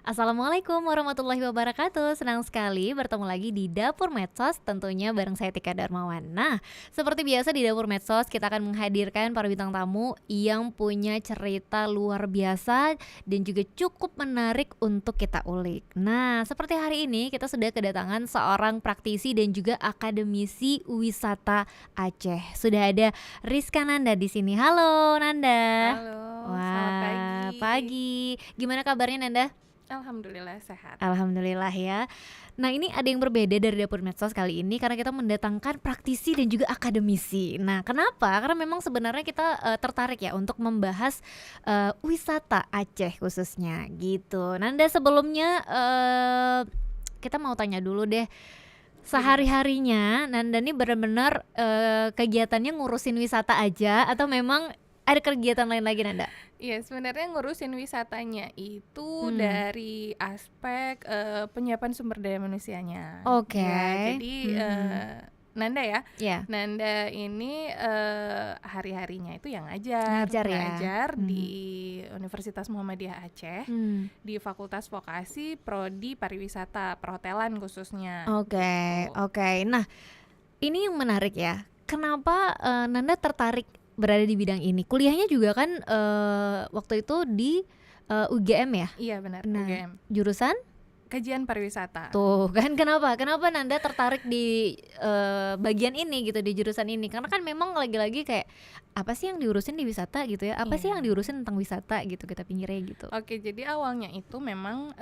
Assalamualaikum warahmatullahi wabarakatuh. Senang sekali bertemu lagi di Dapur Medsos, tentunya bareng saya Tika Darmawan. Nah, seperti biasa di Dapur Medsos kita akan menghadirkan para bintang tamu yang punya cerita luar biasa dan juga cukup menarik untuk kita ulik. Nah, seperti hari ini kita sudah kedatangan seorang praktisi dan juga akademisi wisata Aceh. Sudah ada Rizka Nanda di sini. Halo Nanda. Halo, selamat Wah, pagi. pagi. Gimana kabarnya Nanda? Alhamdulillah sehat. Alhamdulillah ya. Nah, ini ada yang berbeda dari Dapur Medsos kali ini karena kita mendatangkan praktisi dan juga akademisi. Nah, kenapa? Karena memang sebenarnya kita tertarik ya untuk membahas wisata Aceh khususnya gitu. Nanda, sebelumnya kita mau tanya dulu deh. Sehari-harinya Nanda nih benar-benar kegiatannya ngurusin wisata aja atau memang ada kegiatan lain lagi Nanda? Iya, sebenarnya ngurusin wisatanya itu Hmm. dari aspek penyiapan sumber daya manusianya. Oke. Ya, jadi Nanda ya, Ya, Nanda ini hari-harinya itu yang ngajar ngajar ya. di Universitas Muhammadiyah Aceh, di Fakultas Vokasi Prodi Pariwisata Perhotelan khususnya. Oke, Gitu. oke. Nah, ini yang menarik ya. Kenapa Nanda tertarik berada di bidang ini? Kuliahnya juga kan waktu itu di UGM ya. Iya benar, Nah, UGM. jurusan? Kajian pariwisata. Tuh kan kenapa Nanda tertarik di bagian ini gitu, di jurusan ini? Karena kan memang lagi-lagi kayak apa sih yang diurusin di wisata gitu ya? Apa sih yang Iya. diurusin tentang wisata gitu kita pinggirnya gitu. Oke, jadi awalnya itu memang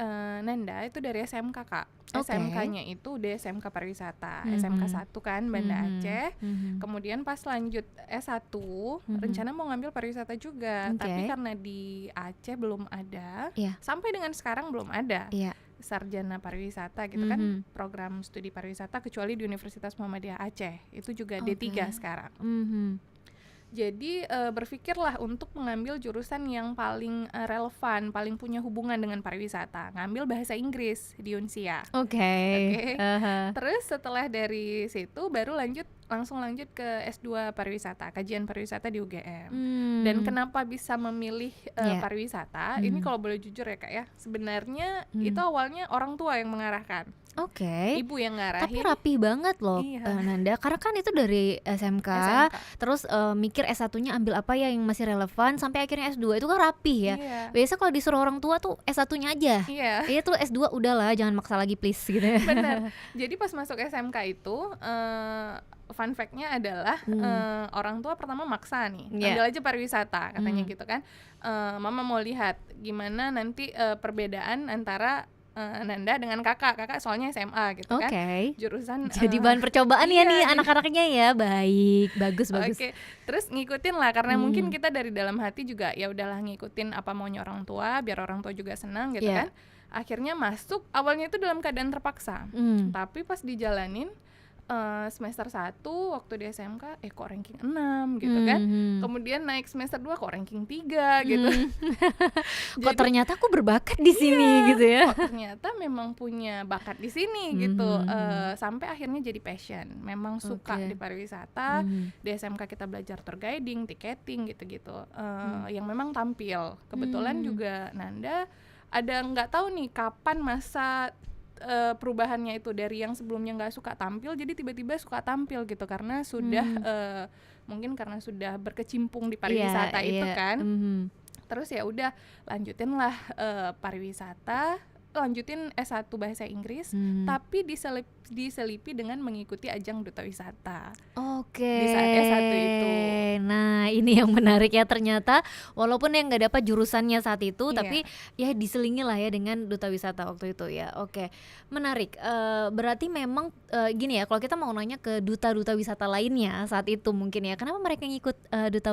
Nanda itu dari SMK Kak. Oke. SMK-nya itu udah SMK pariwisata, Mhm. SMK 1 kan Banda Mhm. Aceh. Mhm. Kemudian pas lanjut S1, rencana mau ngambil pariwisata juga, Oke. tapi karena di Aceh belum ada, Iya. sampai dengan sekarang belum ada Iya. sarjana pariwisata gitu kan, program studi pariwisata kecuali di Universitas Muhammadiyah Aceh. Itu juga D3 Oke. sekarang. Mhm. Jadi berpikirlah untuk mengambil jurusan yang paling relevan, paling punya hubungan dengan pariwisata. Ngambil bahasa Inggris di Unsia. Oke. Oke. Aha. Terus setelah dari situ baru langsung lanjut ke S2 pariwisata, kajian pariwisata di UGM. Dan kenapa bisa memilih Iya. pariwisata? Ini kalau boleh jujur ya Kak ya, sebenarnya itu awalnya orang tua yang mengarahkan. Oke. Ibu yang Tapi ngarahin. rapih banget loh Iya. Nanda, karena kan itu dari SMK. Terus mikir S1-nya ambil apa ya yang masih relevan sampai akhirnya S2 itu kan rapih ya. Iya. Biasa kalau disuruh orang tua tuh S1-nya aja. Iya. Iya tuh S2 udahlah, jangan maksa lagi please gitu ya. Benar. Jadi pas masuk SMK itu fun fact-nya adalah orang tua pertama maksa nih, Iya. ambil aja pariwisata katanya gitu kan. Mama mau lihat gimana nanti perbedaan antara Nanda dengan kakak soalnya SMA gitu kan. Oke. Jurusan Jadi bahan percobaan ya iya, nih jadi- anak-anaknya ya. Baik, bagus. Oke, terus ngikutin lah karena mungkin kita dari dalam hati juga ya udahlah ngikutin apa maunya orang tua biar orang tua juga senang gitu Iya. kan. Akhirnya masuk awalnya itu dalam keadaan terpaksa. Tapi pas dijalanin semester 1 waktu di SMK kok ranking 6 gitu kan. Kemudian naik semester 2 kok ranking 3 gitu. Kok ternyata aku berbakat di sini gitu ya. Kok ternyata memang punya bakat di sini gitu. Sampai akhirnya jadi passion. Memang suka Oke. di pariwisata. Di SMK kita belajar tour guiding, tiketing gitu-gitu. Yang memang tampil. Kebetulan juga Nanda ada nggak tahu nih kapan masa perubahannya itu dari yang sebelumnya nggak suka tampil jadi tiba-tiba suka tampil gitu karena sudah mungkin karena sudah berkecimpung di pariwisata itu kan. Terus ya udah lanjutinlah pariwisata, lanjutin S1 bahasa Inggris, tapi diselipi dengan mengikuti ajang duta wisata. Oke. Di saat S1 itu. Nah, ini yang menarik ya, ternyata walaupun yang nggak dapat jurusannya saat itu, Iya. tapi ya diselingi lah ya dengan duta wisata waktu itu ya. Oke, menarik. Berarti memang gini ya, kalau kita mau nanya ke duta-duta wisata lainnya saat itu mungkin ya, kenapa mereka ikut duta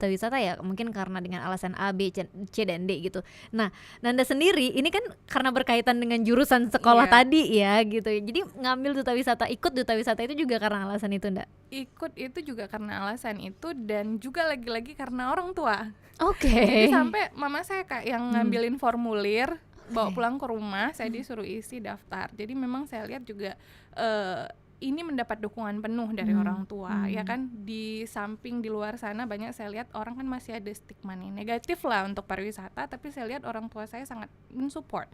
wisata ya? Mungkin karena dengan alasan A, B, C dan D gitu. Nah, Nanda sendiri ini kan karena berkaitan dengan jurusan sekolah Iya. tadi ya gitu. Jadi ngambil duta wisata, ikut duta wisata itu juga karena alasan itu, ndak? Ikut itu juga karena alasan itu dan juga lagi-lagi karena orang tua. Oke. Jadi sampai mama saya Kak yang ngambilin formulir, bawa Oke. pulang ke rumah, saya disuruh isi daftar. Jadi memang saya lihat juga ini mendapat dukungan penuh dari orang tua, ya kan. Di samping di luar sana banyak saya lihat orang kan masih ada stigma nih negatif lah untuk pariwisata, tapi saya lihat orang tua saya sangat mensupport.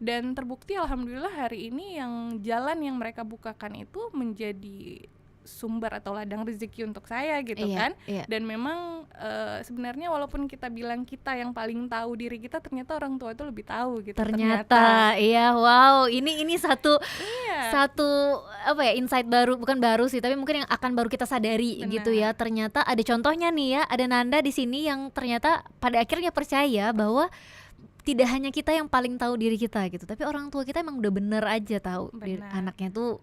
Dan terbukti alhamdulillah hari ini yang jalan yang mereka bukakan itu menjadi sumber atau ladang rezeki untuk saya gitu kan. Dan memang sebenarnya walaupun kita bilang kita yang paling tahu diri kita, ternyata orang tua itu lebih tahu gitu ternyata. Iya, wow, ini satu apa ya, insight baru, bukan baru sih, tapi mungkin yang akan baru kita sadari. Benar. Gitu ya. Ternyata ada contohnya nih ya, ada Nanda di sini yang ternyata pada akhirnya percaya bahwa tidak hanya kita yang paling tahu diri kita gitu, tapi orang tua kita emang udah bener aja tahu anaknya tuh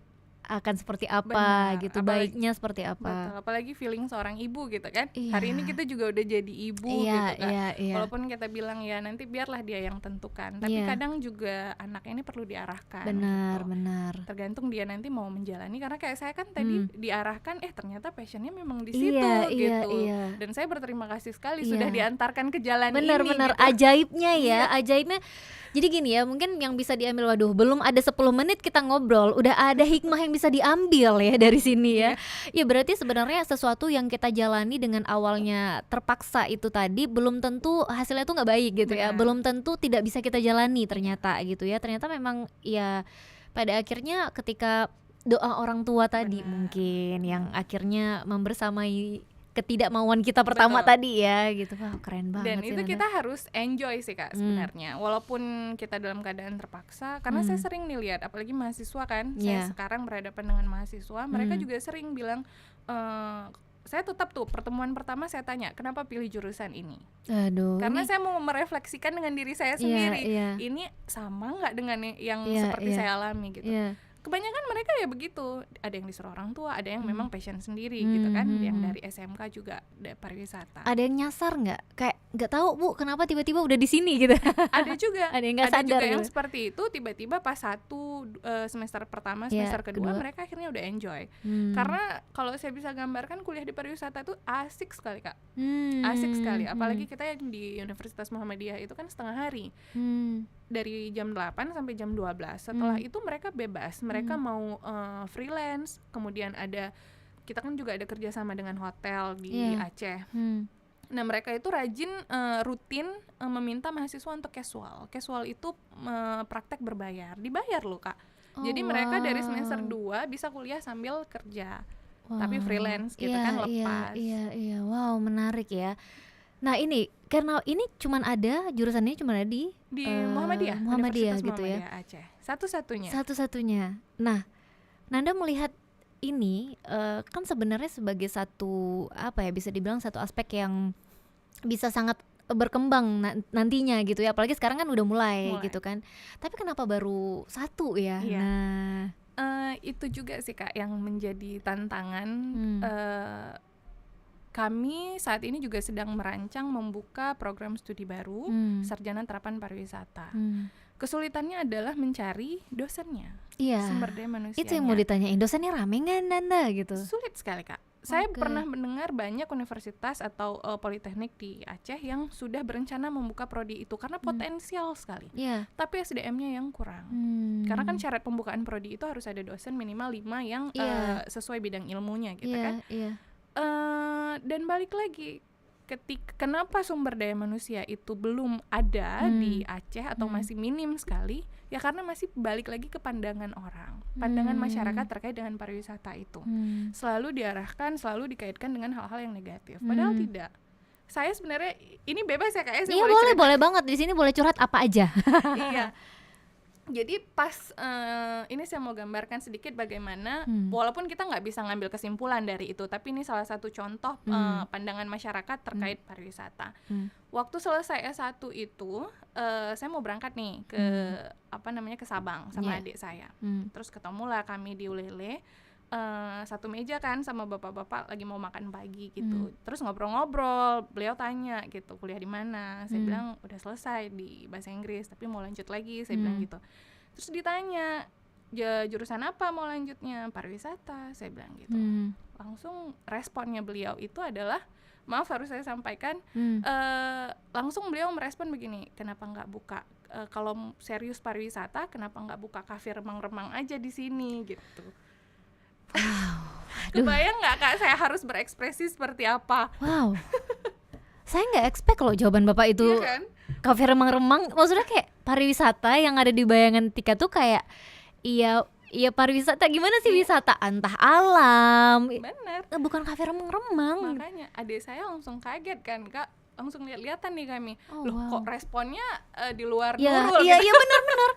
akan seperti apa. Benar. Gitu, apalagi, baiknya seperti apa. Betul, apalagi feeling seorang ibu gitu kan. Hari ini kita juga udah jadi ibu gitu kan. Walaupun kita bilang ya nanti biarlah dia yang tentukan, tapi kadang juga anak ini perlu diarahkan. Benar, gitu. Benar. Tergantung dia nanti mau menjalani, karena kayak saya kan tadi diarahkan, ternyata passionnya memang di situ gitu. Dan saya berterima kasih sekali sudah diantarkan ke jalan ini. Benar, gitu. Ajaibnya ya, ajaibnya. Jadi gini ya, mungkin yang bisa diambil, waduh belum ada 10 menit kita ngobrol udah ada hikmah yang bisa diambil ya dari sini ya. Ya berarti sebenarnya sesuatu yang kita jalani dengan awalnya terpaksa itu tadi belum tentu hasilnya tuh nggak baik gitu. Benar. Ya. Belum tentu tidak bisa kita jalani ternyata gitu ya. Ternyata memang ya pada akhirnya ketika doa orang tua tadi mungkin yang akhirnya membersamai ketidakmauan kita pertama. Betul. Tadi ya gitu. Wah, keren banget. Dan sih, itu kita harus enjoy sih Kak sebenarnya. Walaupun kita dalam keadaan terpaksa, karena saya sering nih lihat apalagi mahasiswa kan. Saya sekarang berhadapan dengan mahasiswa, mereka juga sering bilang saya tetap tuh pertemuan pertama saya tanya, kenapa pilih jurusan ini? Aduh. Karena saya mau merefleksikan dengan diri saya sendiri. Ini sama nggak dengan yang seperti saya alami gitu. Kebanyakan mereka ya begitu, ada yang disuruh orang tua, ada yang memang passion sendiri gitu kan, yang dari SMK juga pariwisata. Ada yang nyasar nggak? Kayak nggak tahu Bu, kenapa tiba-tiba udah di sini gitu? Ada juga. Ada yang nggak sadar. Ada juga gitu. yang seperti itu, tiba-tiba pas semester pertama, semester kedua mereka akhirnya udah enjoy. Karena kalau saya bisa gambarkan kuliah di pariwisata itu asik sekali Kak, asik sekali. Apalagi kita yang di Universitas Muhammadiyah itu kan setengah hari. Dari jam 8 sampai jam 12. Setelah itu mereka bebas. Mereka mau freelance. Kemudian kita kan juga ada kerjasama dengan hotel di Aceh. Nah mereka itu rajin rutin meminta mahasiswa untuk casual. Casual itu praktek berbayar. Dibayar loh Kak. Jadi mereka dari semester 2 bisa kuliah sambil kerja. Tapi freelance gitu kan, lepas. Iya. Wow, menarik ya. Nah ini karena ini cuman ada jurusan ini cuman ada di Muhammadiyah gitu ya. Aceh. Satu-satunya. Nah, Nanda melihat ini kan sebenarnya sebagai satu apa ya, bisa dibilang satu aspek yang bisa sangat berkembang nantinya gitu ya. Apalagi sekarang kan udah mulai. Gitu kan. Tapi kenapa baru satu ya? Iya. Nah, itu juga sih Kak yang menjadi tantangan. Kami saat ini juga sedang merancang membuka program studi baru Sarjana Terapan Pariwisata. Kesulitannya adalah mencari dosennya, sumber daya manusianya. Itu yang mau ditanyain, dosennya rame nggak Nanda gitu? Sulit sekali Kak. Saya pernah mendengar banyak universitas atau politeknik di Aceh yang sudah berencana membuka prodi itu karena potensial sekali. Tapi SDM-nya yang kurang. Karena kan syarat pembukaan prodi itu harus ada dosen minimal 5 yang sesuai bidang ilmunya gitu kan. Dan balik lagi, kenapa sumber daya manusia itu belum ada di Aceh atau masih minim sekali? Ya karena masih balik lagi ke pandangan orang, pandangan masyarakat terkait dengan pariwisata itu. Selalu diarahkan, selalu dikaitkan dengan hal-hal yang negatif. Padahal tidak. Saya sebenarnya ini bebas ya Kak. Iya boleh banget, di sini boleh curhat apa aja. Iya. Jadi pas ini saya mau gambarkan sedikit bagaimana walaupun kita nggak bisa ngambil kesimpulan dari itu, tapi ini salah satu contoh pandangan masyarakat terkait pariwisata. Waktu selesai S1 itu saya mau berangkat nih ke ke Sabang sama adik saya. Terus ketemulah kami di Ulele. Satu meja kan sama bapak-bapak lagi mau makan pagi gitu. Terus ngobrol-ngobrol, beliau tanya gitu, kuliah di mana? Saya bilang udah selesai di bahasa Inggris tapi mau lanjut lagi, saya bilang gitu. Terus ditanya, jurusan apa mau lanjutnya? Pariwisata, saya bilang gitu. Langsung responnya beliau itu adalah, maaf harus saya sampaikan, langsung beliau merespon begini, kenapa nggak buka kalau serius pariwisata, kenapa nggak buka kafe remang-remang aja di sini gitu. Aduh. Kebayang nggak Kak saya harus berekspresi seperti apa? Wow. Saya nggak expect loh jawaban Bapak itu. Iya kan? Kafe remang-remang, maksudnya kayak pariwisata yang ada di bayangan Tika tuh kayak iya pariwisata gimana sih, wisata entah alam, Bener. bukan kafe remang-remang. Makanya adik saya langsung kaget kan Kak, langsung lihat-lihatan nih kami. Oh, Loh wow. kok responnya di luar Ya, Nurul iya gitu. iya benar-benar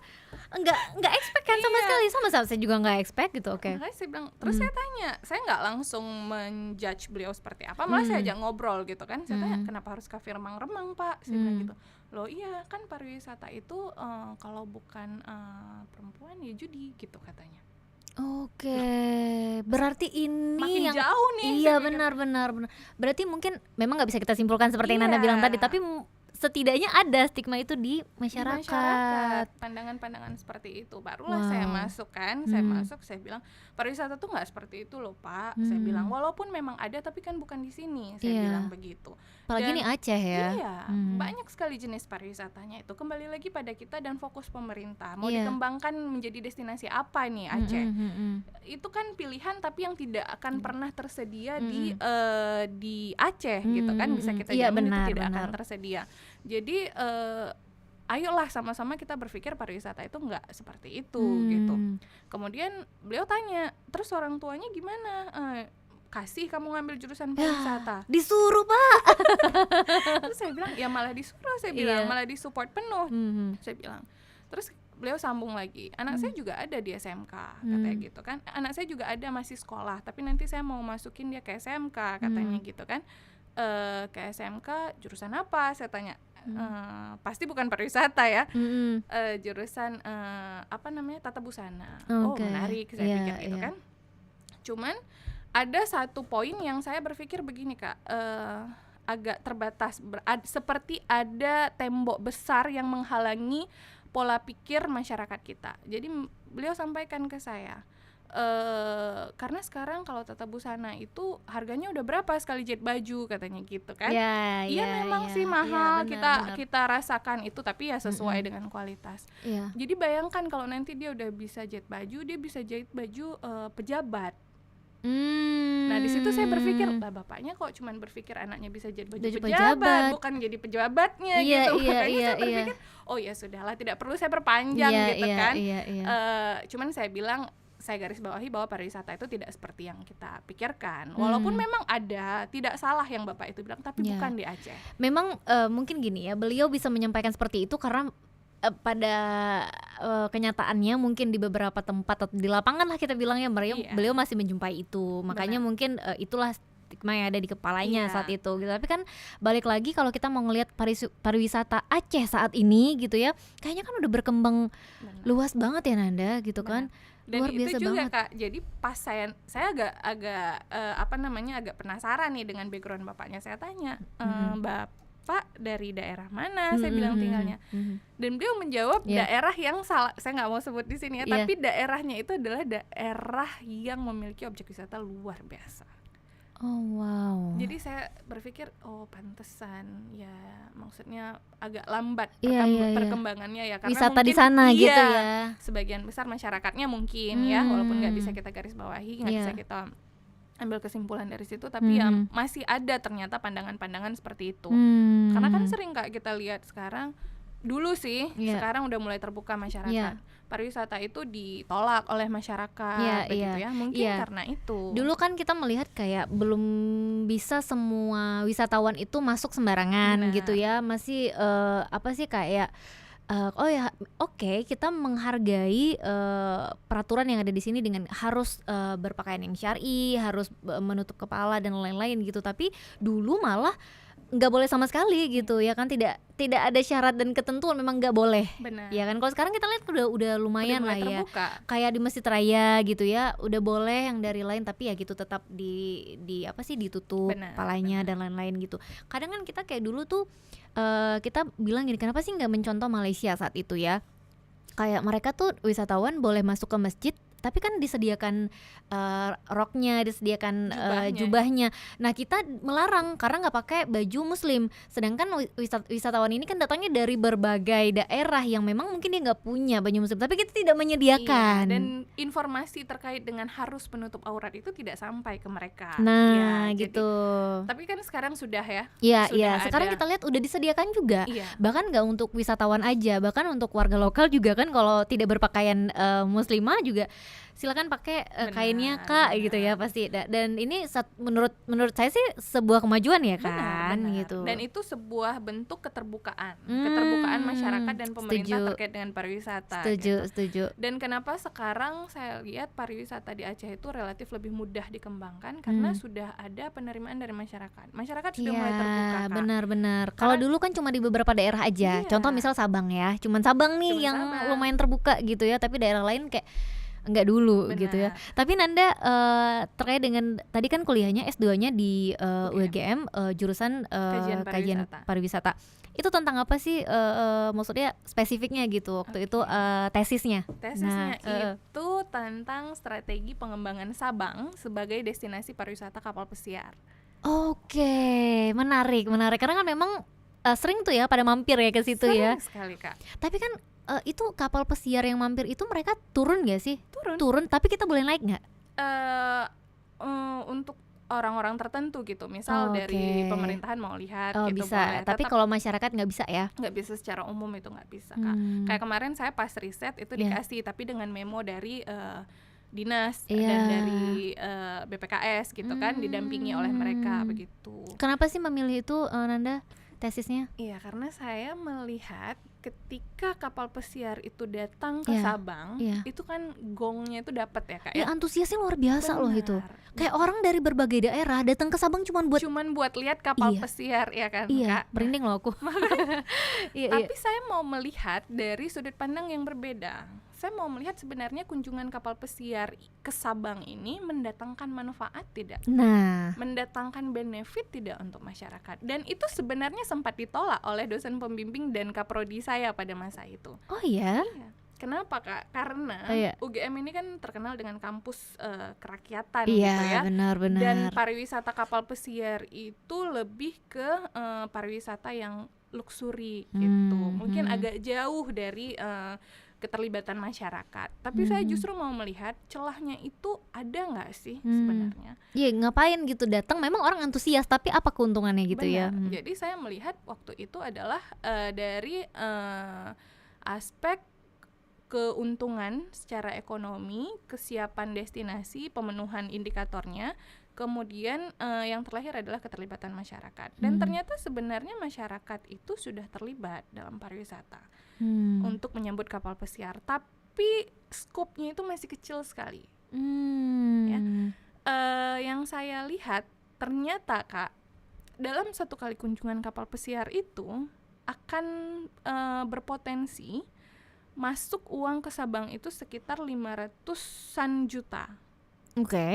nggak expect kan sama Iya. sekali, sama saya juga nggak expect gitu. Oke. Makanya saya bilang, terus saya tanya, saya nggak langsung menjudge beliau seperti apa, malah saya ajak ngobrol gitu kan. Saya tanya, kenapa harus kafe remang-remang Pak? Saya bilang gitu. Loh iya kan pariwisata itu kalau bukan perempuan ya judi gitu katanya. Oke, berarti ini Makin yang jauh nih. iya saya pikir. benar. Berarti mungkin memang nggak bisa kita simpulkan seperti yang Nanda Iya. bilang tadi, tapi setidaknya ada stigma itu di masyarakat. Pandangan-pandangan seperti itu barulah Wow. saya masuk kan. Saya masuk, saya bilang pariwisata tuh nggak seperti itu loh Pak. Saya bilang walaupun memang ada tapi kan bukan di sini. Saya Iya. bilang begitu. Apalagi Dan nih Aceh ya. Iya, banyak sekali jenis pariwisatanya itu. Kembali lagi pada kita dan fokus pemerintah. Mau Iya. dikembangkan menjadi destinasi apa nih Aceh? Itu kan pilihan tapi yang tidak akan pernah tersedia di Aceh gitu kan. Bisa kita Iya, jamin benar, itu tidak benar. akan tersedia. Jadi ayolah sama-sama kita berpikir pariwisata itu nggak seperti itu gitu. Kemudian beliau tanya, terus orang tuanya gimana? Kasih kamu ngambil jurusan pariwisata? Disuruh Pak. Terus saya bilang ya malah disuruh, saya bilang Iya. malah disupport penuh. Saya bilang. Terus beliau sambung lagi, anak saya juga ada di SMK katanya gitu kan. Anak saya juga ada masih sekolah, tapi nanti saya mau masukin dia ke SMK katanya gitu kan. Ke SMK jurusan apa? Saya tanya. Pasti bukan pariwisata ya. Jurusan apa namanya, tata busana. Oh Oke. menarik, saya Iya, pikir gitu iya. kan. Cuman ada satu poin yang saya berpikir begini Kak, agak terbatas, seperti ada tembok besar yang menghalangi pola pikir masyarakat kita. Jadi beliau sampaikan ke saya, karena sekarang kalau tata busana itu harganya udah berapa sekali jahit baju katanya gitu kan. Iya memang sih mahal, kita rasakan itu, tapi ya sesuai dengan kualitas. Jadi bayangkan kalau nanti dia udah bisa jahit baju, dia bisa jahit baju pejabat. Nah di situ saya berpikir, lah bapaknya kok cuman berpikir anaknya bisa jadi pejabat, bukan jadi pejabatnya gitu. Makanya saya berpikir, oh ya sudahlah, tidak perlu saya perpanjang gitu kan. Cuman saya bilang, saya garis bawahi bahwa pariwisata itu tidak seperti yang kita pikirkan. Walaupun memang ada, tidak salah yang bapak itu bilang, tapi bukan di Aceh. Memang mungkin gini ya, beliau bisa menyampaikan seperti itu karena pada kenyataannya mungkin di beberapa tempat atau di lapangan lah kita bilangnya, beliau masih menjumpai itu. Makanya mungkin itulah stigma yang ada di kepalanya saat itu gitu. Tapi kan balik lagi kalau kita mau ngelihat pariwisata Aceh saat ini gitu ya, kayaknya kan udah berkembang luas banget ya Nanda gitu kan. Dan luar biasa itu juga banget. Kak, jadi pas saya agak agak penasaran nih dengan background bapaknya. Saya tanya, Bapak dari daerah mana? Saya bilang tinggalnya. Dan beliau menjawab daerah yang salah, saya nggak mau sebut di sini ya, tapi daerahnya itu adalah daerah yang memiliki objek wisata luar biasa. Oh wow. Jadi saya berpikir, oh pantesan ya, maksudnya agak lambat perkembangannya ya, karena wisata mungkin di sana gitu ya. Sebagian besar masyarakatnya mungkin ya, walaupun nggak bisa kita garis bawahi, nggak bisa kita ambil kesimpulan dari situ, tapi ya masih ada ternyata pandangan-pandangan seperti itu. Karena kan sering Kak kita lihat sekarang, dulu sih, sekarang udah mulai terbuka masyarakat. Pariwisata itu ditolak oleh masyarakat begitu ya, mungkin karena itu. Dulu kan kita melihat kayak belum bisa semua wisatawan itu masuk sembarangan gitu ya, masih apa sih kayak kita menghargai peraturan yang ada di sini dengan harus berpakaian yang syar'i, harus menutup kepala dan lain-lain gitu. Tapi dulu malah nggak boleh sama sekali gitu ya kan, tidak ada syarat dan ketentuan, memang nggak boleh. Benar. Ya kan, kalau sekarang kita lihat udah lumayan udah lah ya, kayak di Masjid Raya gitu ya, udah boleh yang dari lain, tapi ya gitu tetap ditutup kepalanya dan lain-lain gitu. Kadang kan kita kayak dulu tuh kita bilang gini, kenapa sih nggak mencontoh Malaysia saat itu ya, kayak mereka tuh wisatawan boleh masuk ke masjid tapi kan disediakan roknya, disediakan Jubahnya. jubahnya. Nah kita melarang karena nggak pakai baju muslim. Sedangkan wisatawan ini kan datangnya dari berbagai daerah yang memang mungkin dia nggak punya baju muslim, tapi kita tidak menyediakan. Iya, dan informasi terkait dengan harus penutup aurat itu tidak sampai ke mereka. Nah Ya, gitu. Tapi kan sekarang sudah ya. Iya, sudah iya. Sekarang ada. kita lihat udah disediakan juga. Iya. Bahkan nggak untuk wisatawan aja, bahkan untuk warga lokal juga kan kalau tidak berpakaian muslimah juga silakan pakai kainnya Kak gitu ya pasti. Dan ini menurut saya sih sebuah kemajuan ya kan Benar. gitu. Dan itu sebuah bentuk keterbukaan masyarakat dan pemerintah setuju. terkait dengan pariwisata. Setuju, gitu. setuju. Dan kenapa sekarang saya lihat pariwisata di Aceh itu relatif lebih mudah dikembangkan karena sudah ada penerimaan dari masyarakat. Masyarakat sudah mulai terbuka, Kak. Benar-benar. Kalau dulu kan cuma di beberapa daerah aja. Iya. Contoh misal Sabang ya, cuman Sabang nih Cuman yang Sabang. lumayan terbuka gitu ya, tapi daerah lain kayak enggak dulu Benar. gitu ya. Tapi Nanda terkait dengan tadi kan kuliahnya S2-nya di UGM jurusan kajian pariwisata. Itu tentang apa sih maksudnya spesifiknya gitu waktu itu tesisnya? Tesisnya itu tentang strategi pengembangan Sabang sebagai destinasi pariwisata kapal pesiar. Oke, menarik karena kan memang sering tuh ya pada mampir ya ke situ ya. Sering sekali, Kak. Tapi kan itu kapal pesiar yang mampir itu mereka turun gak sih? Turun. Tapi kita boleh naik nggak? Untuk orang-orang tertentu gitu, misal dari pemerintahan mau lihat gitu bisa. boleh. Tapi kalau masyarakat nggak bisa ya? Nggak bisa secara umum, itu nggak bisa, Kak. Kayak kemarin saya pas riset itu dikasih, tapi dengan memo dari dinas dan dari BPKS gitu kan, didampingi oleh mereka begitu. Kenapa sih memilih itu Nanda tesisnya? Iya, karena saya melihat ketika kapal pesiar itu datang ke Sabang, itu kan gongnya itu dapat ya, Kak ya. Antusiasnya luar biasa loh itu. Kayak orang dari berbagai daerah datang ke Sabang cuman buat lihat kapal pesiar ya kan, Kak. Kak. Merinding loh aku. Tapi saya mau melihat dari sudut pandang yang berbeda. Saya mau melihat sebenarnya kunjungan kapal pesiar ke Sabang ini mendatangkan manfaat tidak? Nah, mendatangkan benefit tidak untuk masyarakat? Dan itu sebenarnya sempat ditolak oleh dosen pembimbing dan kaprodi saya pada masa itu. Oh iya? Iya. Kenapa, Kak? Karena UGM ini kan terkenal dengan kampus kerakyatan gitu ya. Benar. Dan pariwisata kapal pesiar itu lebih ke pariwisata yang luxury gitu. Mungkin agak jauh dari keterlibatan masyarakat. Tapi saya justru mau melihat celahnya itu ada nggak sih sebenarnya. Iya, ngapain gitu datang, memang orang antusias, tapi apa keuntungannya gitu? Benar. Ya. Jadi saya melihat waktu itu adalah dari aspek keuntungan secara ekonomi, kesiapan destinasi, pemenuhan indikatornya, kemudian yang terlahir adalah keterlibatan masyarakat. Dan ternyata sebenarnya masyarakat itu sudah terlibat dalam pariwisata untuk menyambut kapal pesiar, tapi skopnya itu masih kecil sekali. Ya. Yang saya lihat ternyata, Kak, dalam satu kali kunjungan kapal pesiar itu akan berpotensi masuk uang ke Sabang itu sekitar 500-an juta.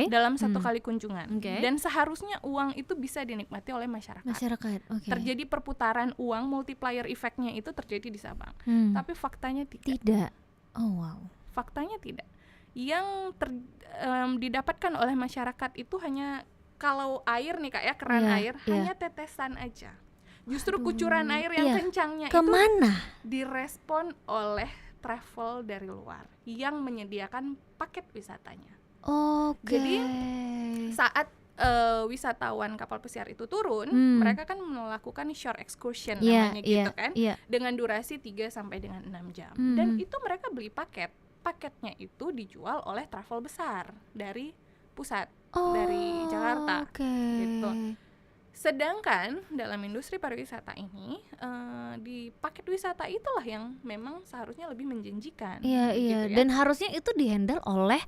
Dalam satu kali kunjungan. Dan seharusnya uang itu bisa dinikmati oleh masyarakat. Terjadi perputaran uang, multiplier effect-nya itu terjadi di Sabang. Tapi faktanya tidak. Oh wow. Faktanya tidak. Yang didapatkan oleh masyarakat itu hanya kalau air nih, Kak ya, keran air hanya tetesan aja. Justru kucuran air yang kencangnya kemana? Itu direspon oleh travel dari luar yang menyediakan paket wisatanya. Jadi saat wisatawan kapal pesiar itu turun, mereka kan melakukan shore excursion namanya gitu kan, dengan durasi 3 sampai dengan 6 jam. Dan itu mereka beli paket. Paketnya itu dijual oleh travel besar dari pusat, dari Jakarta gitu. Sedangkan dalam industri pariwisata ini di paket wisata itulah yang memang seharusnya lebih menjanjikan. Iya. Gitu ya. Dan harusnya itu dihandle oleh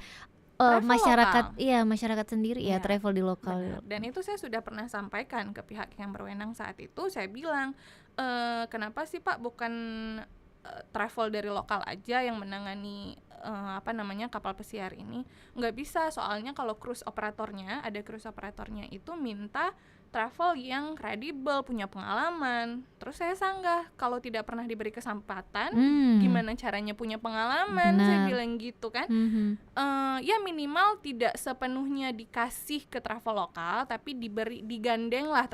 masyarakat lokal. Masyarakat sendiri ya, travel di lokal. Benar. Dan itu saya sudah pernah sampaikan ke pihak yang berwenang saat itu. Saya bilang, kenapa sih Pak bukan travel dari lokal aja yang menangani kapal pesiar ini? Nggak bisa, soalnya kalau cruise operatornya itu minta travel yang kredibel, punya pengalaman. Terus saya sanggah kalau tidak pernah diberi kesempatan, gimana caranya punya pengalaman? Saya bilang gitu kan. Ya minimal tidak sepenuhnya dikasih ke travel lokal, tapi digandeng lah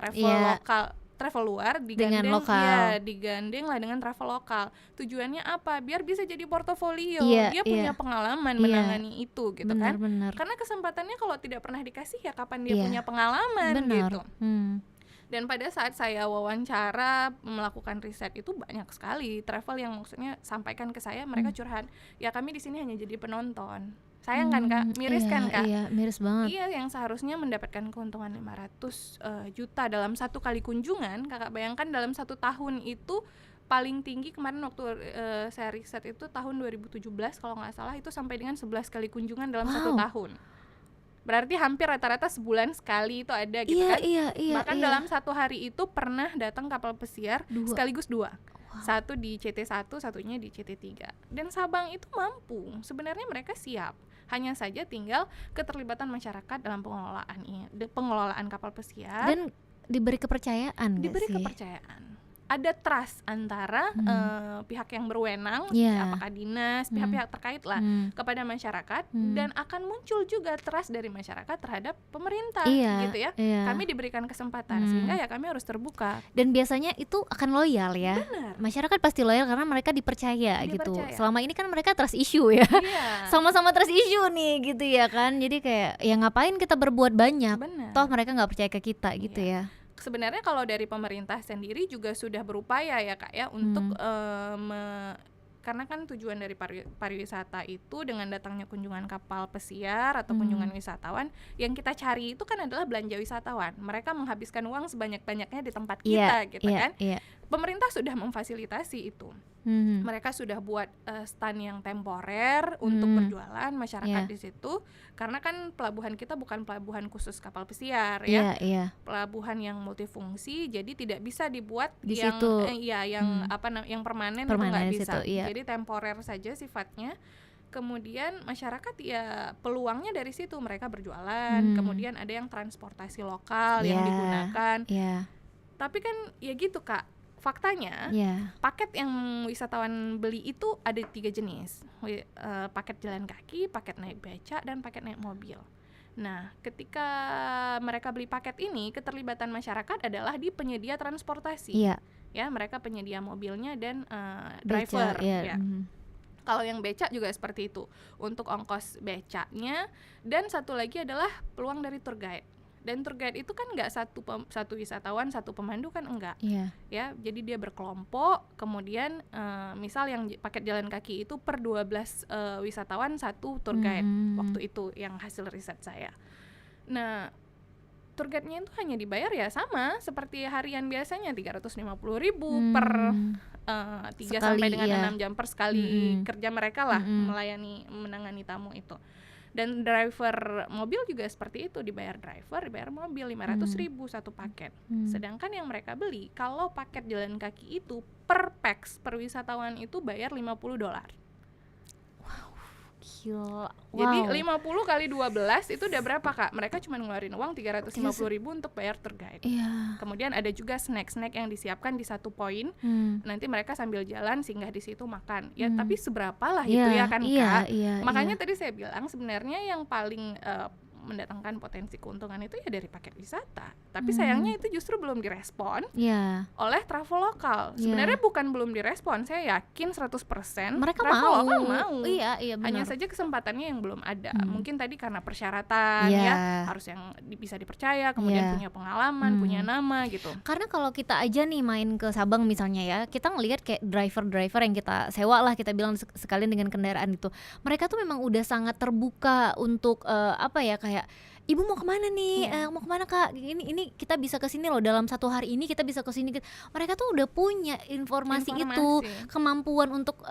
travel luar digandeng dengan lokal. digandeng lah dengan travel lokal. Tujuannya apa? Biar bisa jadi portofolio. Iya, Dia punya pengalaman menangani itu gitu kan. Karena kesempatannya kalau tidak pernah dikasih ya kapan dia punya pengalaman gitu. Dan pada saat saya wawancara melakukan riset itu banyak sekali travel yang maksudnya sampaikan ke saya, mereka curhat, ya kami di sini hanya jadi penonton. Sayang kan Kak, miris kan Kak? Iya, miris banget. Iya, yang seharusnya mendapatkan keuntungan 500 juta dalam satu kali kunjungan, Kakak bayangkan dalam 1 tahun itu paling tinggi kemarin waktu saya riset itu tahun 2017 kalau nggak salah, itu sampai dengan 11 kali kunjungan dalam 1 tahun. Berarti hampir rata-rata sebulan sekali itu ada gitu kan. Bahkan dalam 1 hari itu pernah datang kapal pesiar sekaligus 2. Satu di CT1, satunya di CT3. Dan Sabang itu mampu, sebenarnya mereka siap. Hanya saja tinggal keterlibatan masyarakat dalam pengelolaan kapal pesiar. Dan diberi kepercayaan. Kepercayaan. Ada trust antara pihak yang berwenang, apakah dinas, pihak-pihak terkait lah kepada masyarakat, dan akan muncul juga trust dari masyarakat terhadap pemerintah, gitu ya. Kami diberikan kesempatan sehingga ya kami harus terbuka. Dan biasanya itu akan loyal ya. Benar. Masyarakat pasti loyal karena mereka dipercaya gitu. Selama ini kan mereka trust issue ya. Sama-sama trust issue nih gitu ya kan. Jadi kayak ya ngapain kita berbuat banyak? Benar. Toh mereka nggak percaya ke kita gitu ya. Sebenarnya kalau dari pemerintah sendiri juga sudah berupaya ya Kak ya untuk karena kan tujuan dari pariwisata itu dengan datangnya kunjungan kapal pesiar atau kunjungan wisatawan, yang kita cari itu kan adalah belanja wisatawan. Mereka menghabiskan uang sebanyak-banyaknya di tempat kita gitu kan. Pemerintah sudah memfasilitasi itu. Mereka sudah buat stand yang temporer untuk berjualan masyarakat di situ, karena kan pelabuhan kita bukan pelabuhan khusus kapal pesiar ya. Pelabuhan yang multifungsi, jadi tidak bisa dibuat di yang situ. yang permanen itu nggak bisa. Situ, jadi temporer saja sifatnya. Kemudian masyarakat ya peluangnya dari situ, mereka berjualan. Kemudian ada yang transportasi lokal yang digunakan. Tapi kan ya gitu Kak, faktanya paket yang wisatawan beli itu ada 3 jenis, paket jalan kaki, paket naik beca, dan paket naik mobil. Nah, ketika mereka beli paket ini, keterlibatan masyarakat adalah di penyedia transportasi. Ya, mereka penyedia mobilnya dan driver. Kalau yang beca juga seperti itu, untuk ongkos becanya. Dan satu lagi adalah peluang dari tour guide. Dan tour guide itu kan nggak satu wisatawan, satu pemandu kan enggak. Ya, jadi dia berkelompok. Kemudian misal yang paket jalan kaki itu per 12 wisatawan satu tour guide. Waktu itu yang hasil riset saya. Nah, tour guide-nya itu hanya dibayar ya sama seperti harian biasanya, 350.000 per 3 sampai dengan 6 jam per sekali kerja mereka lah menangani tamu itu. Dan driver mobil juga seperti itu, dibayar driver, dibayar mobil 500.000 satu paket. Sedangkan yang mereka beli, kalau paket jalan kaki itu per pax, per wisatawan itu bayar $50. Gila. Jadi 50 kali 12 itu udah berapa Kak? Mereka cuma ngeluarin uang 350.000 untuk bayar tour guide. Kemudian ada juga snack-snack yang disiapkan di satu poin. Nanti mereka sambil jalan singgah di situ makan. Ya tapi seberapa lah itu ya kan Kak? Makanya tadi saya bilang sebenarnya yang paling mendatangkan potensi keuntungan itu ya dari paket wisata. Tapi sayangnya itu justru belum direspon oleh travel lokal. Sebenarnya bukan belum direspon, saya yakin 100% mereka travel lokal mau. Iya, benar. Hanya saja kesempatannya yang belum ada. Mungkin tadi karena persyaratan ya, harus yang bisa dipercaya, kemudian punya pengalaman, punya nama gitu. Karena kalau kita aja nih main ke Sabang misalnya ya, kita ngelihat kayak driver-driver yang kita sewa lah, kita bilang sekalian dengan kendaraan itu. Mereka tuh memang udah sangat terbuka untuk kayak ibu mau kemana nih, mau kemana Kak, ini kita bisa ke sini loh, dalam 1 hari ini kita bisa ke sini. Mereka tuh udah punya informasi. Itu kemampuan untuk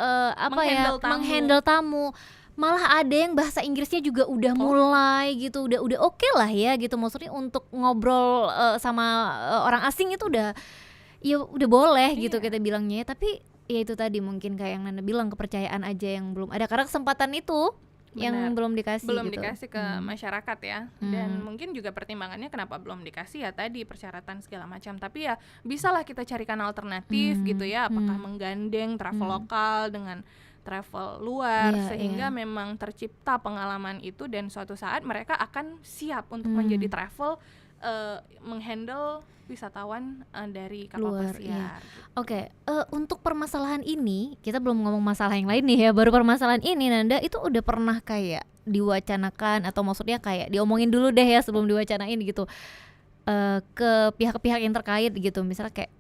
menghandle tamu. Malah ada yang bahasa Inggrisnya juga udah mulai gitu, udah oke lah ya gitu, maksudnya untuk ngobrol sama orang asing itu udah boleh gitu kita bilangnya. Tapi ya itu tadi mungkin kayak yang Nanda bilang, kepercayaan aja yang belum ada karena kesempatan itu yang benar. belum dikasih Belum gitu. dikasih ke masyarakat ya. Dan mungkin juga pertimbangannya kenapa belum dikasih ya tadi persyaratan segala macam. Tapi ya bisalah kita carikan alternatif gitu ya, apakah menggandeng travel lokal dengan travel luar, Iya, sehingga iya. memang tercipta pengalaman itu dan suatu saat mereka akan siap untuk menjadi travel menghandle wisatawan dari kapal Luar, iya. pesiar gitu. Oke, untuk permasalahan ini, kita belum ngomong masalah yang lain nih ya, baru permasalahan ini Nanda itu udah pernah kayak diwacanakan atau maksudnya kayak diomongin dulu deh ya sebelum diwacanain gitu, ke pihak-pihak yang terkait gitu, misalnya kayak,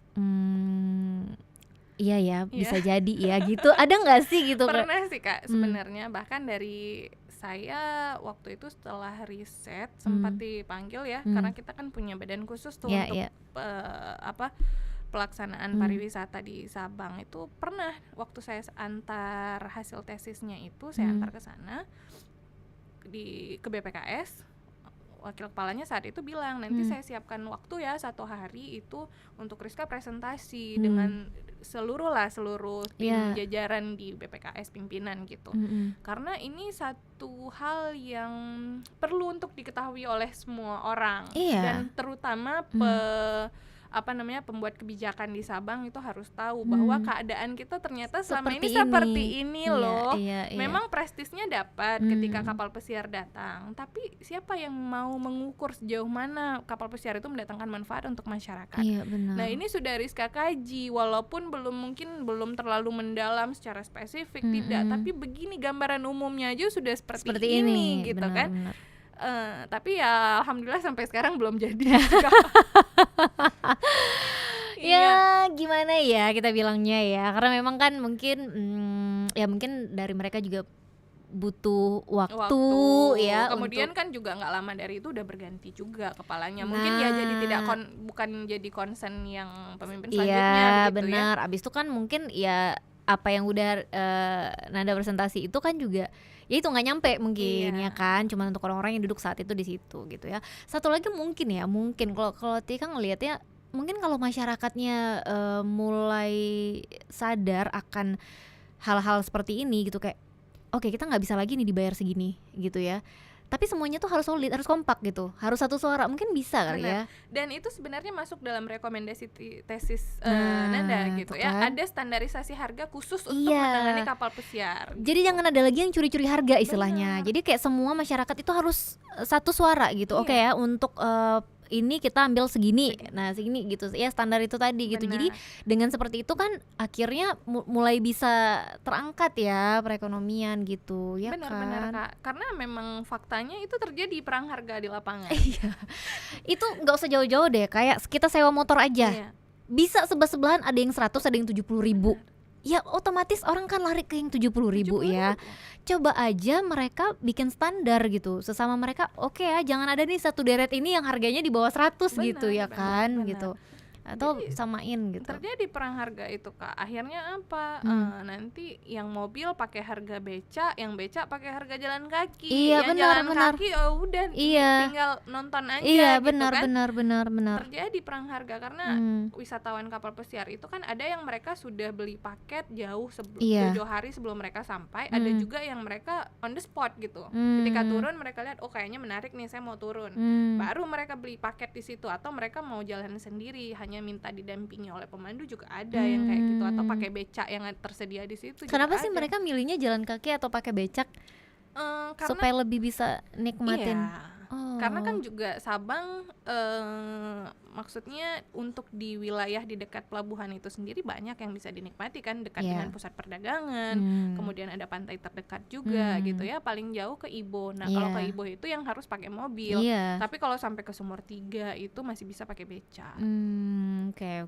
iya ya bisa jadi ya gitu, ada nggak sih gitu Kak? Pernah sih Kak sebenarnya, bahkan dari saya waktu itu setelah riset sempat dipanggil ya, karena kita kan punya badan khusus tuh Iya, untuk iya. pelaksanaan pariwisata di Sabang. Itu pernah waktu saya antar hasil tesisnya itu saya antar ke sana ke BPKS, wakil kepalanya saat itu bilang nanti saya siapkan waktu ya 1 hari itu untuk Rizka presentasi dengan seluruh tim jajaran di BPKS pimpinan gitu. Karena ini satu hal yang perlu untuk diketahui oleh semua orang. Iya. Dan terutama pembuat kebijakan di Sabang itu harus tahu bahwa keadaan kita ternyata selama ini seperti ini Iya, loh. iya. Memang prestisnya dapat ketika kapal pesiar datang, tapi siapa yang mau mengukur sejauh mana kapal pesiar itu mendatangkan manfaat untuk masyarakat? Iya, benar. Nah, ini sudah Rizka kaji, walaupun belum terlalu mendalam secara spesifik, tidak, tapi begini gambaran umumnya aja sudah seperti ini gitu benar, kan. benar. Tapi ya alhamdulillah sampai sekarang belum jadi. Ya gimana ya kita bilangnya ya, karena memang kan mungkin ya mungkin dari mereka juga butuh waktu ya. Kemudian kan juga nggak lama dari itu udah berganti juga kepalanya. Mungkin ya jadi bukan jadi concern yang pemimpin selanjutnya begitu benar. ya. Abis itu kan mungkin ya apa yang udah Nanda presentasi itu kan juga ya itu nggak nyampe mungkin ya kan, cuma untuk orang-orang yang duduk saat itu di situ gitu ya. Satu lagi mungkin kalau Tika ngelihatnya mungkin kalau masyarakatnya mulai sadar akan hal-hal seperti ini gitu, kayak oke, kita nggak bisa lagi nih dibayar segini gitu ya, tapi semuanya tuh harus solid, harus kompak gitu, harus satu suara, mungkin bisa kali ya. Dan itu sebenarnya masuk dalam rekomendasi tesis Nanda gitu ya, kan? ada standarisasi harga khusus untuk menangani kapal pesiar. Jadi jangan ada lagi yang curi-curi harga istilahnya. Jadi kayak semua masyarakat itu harus satu suara gitu. Oke ya, untuk ini kita ambil segini, nah segini gitu ya, standar itu tadi gitu. Jadi dengan seperti itu kan akhirnya mulai bisa terangkat ya perekonomian gitu ya. Benar Kak, karena memang faktanya itu terjadi perang harga di lapangan. Iya. Itu nggak usah jauh-jauh deh, kayak kita sewa motor aja bisa sebelahan ada yang 100, ada yang 70 ribu. Ya otomatis orang kan lari ke yang 70 ribu ya. Coba aja mereka bikin standar gitu sesama mereka, oke ya, jangan ada nih satu deret ini yang harganya di bawah 100 gitu ya kan. Gitu atau jadi, samain gitu. Terjadi perang harga itu Kak. Akhirnya apa? Nanti yang mobil pakai harga becak, yang becak pakai harga jalan kaki. Iya, yang benar, jalan kaki udah tinggal nonton aja gitu benar, kan. Benar. Terjadi perang harga karena wisatawan kapal pesiar itu kan ada yang mereka sudah beli paket jauh jauh hari sebelum mereka sampai, ada juga yang mereka on the spot gitu. Ketika turun mereka lihat, oh kayaknya menarik nih, saya mau turun. Baru mereka beli paket di situ, atau mereka mau jalan sendiri hanya minta didampingi oleh pemandu juga ada yang kayak gitu, atau pakai becak yang tersedia di situ. Kenapa sih mereka milihnya jalan kaki atau pakai becak? Supaya lebih bisa nikmatin. Karena kan juga Sabang maksudnya untuk di wilayah di dekat pelabuhan itu sendiri banyak yang bisa dinikmati kan, dekat dengan pusat perdagangan, kemudian ada pantai terdekat juga gitu ya, paling jauh ke Ibo. Nah kalau ke Ibo itu yang harus pakai mobil, tapi kalau sampai ke Sumur 3 itu masih bisa pakai becak.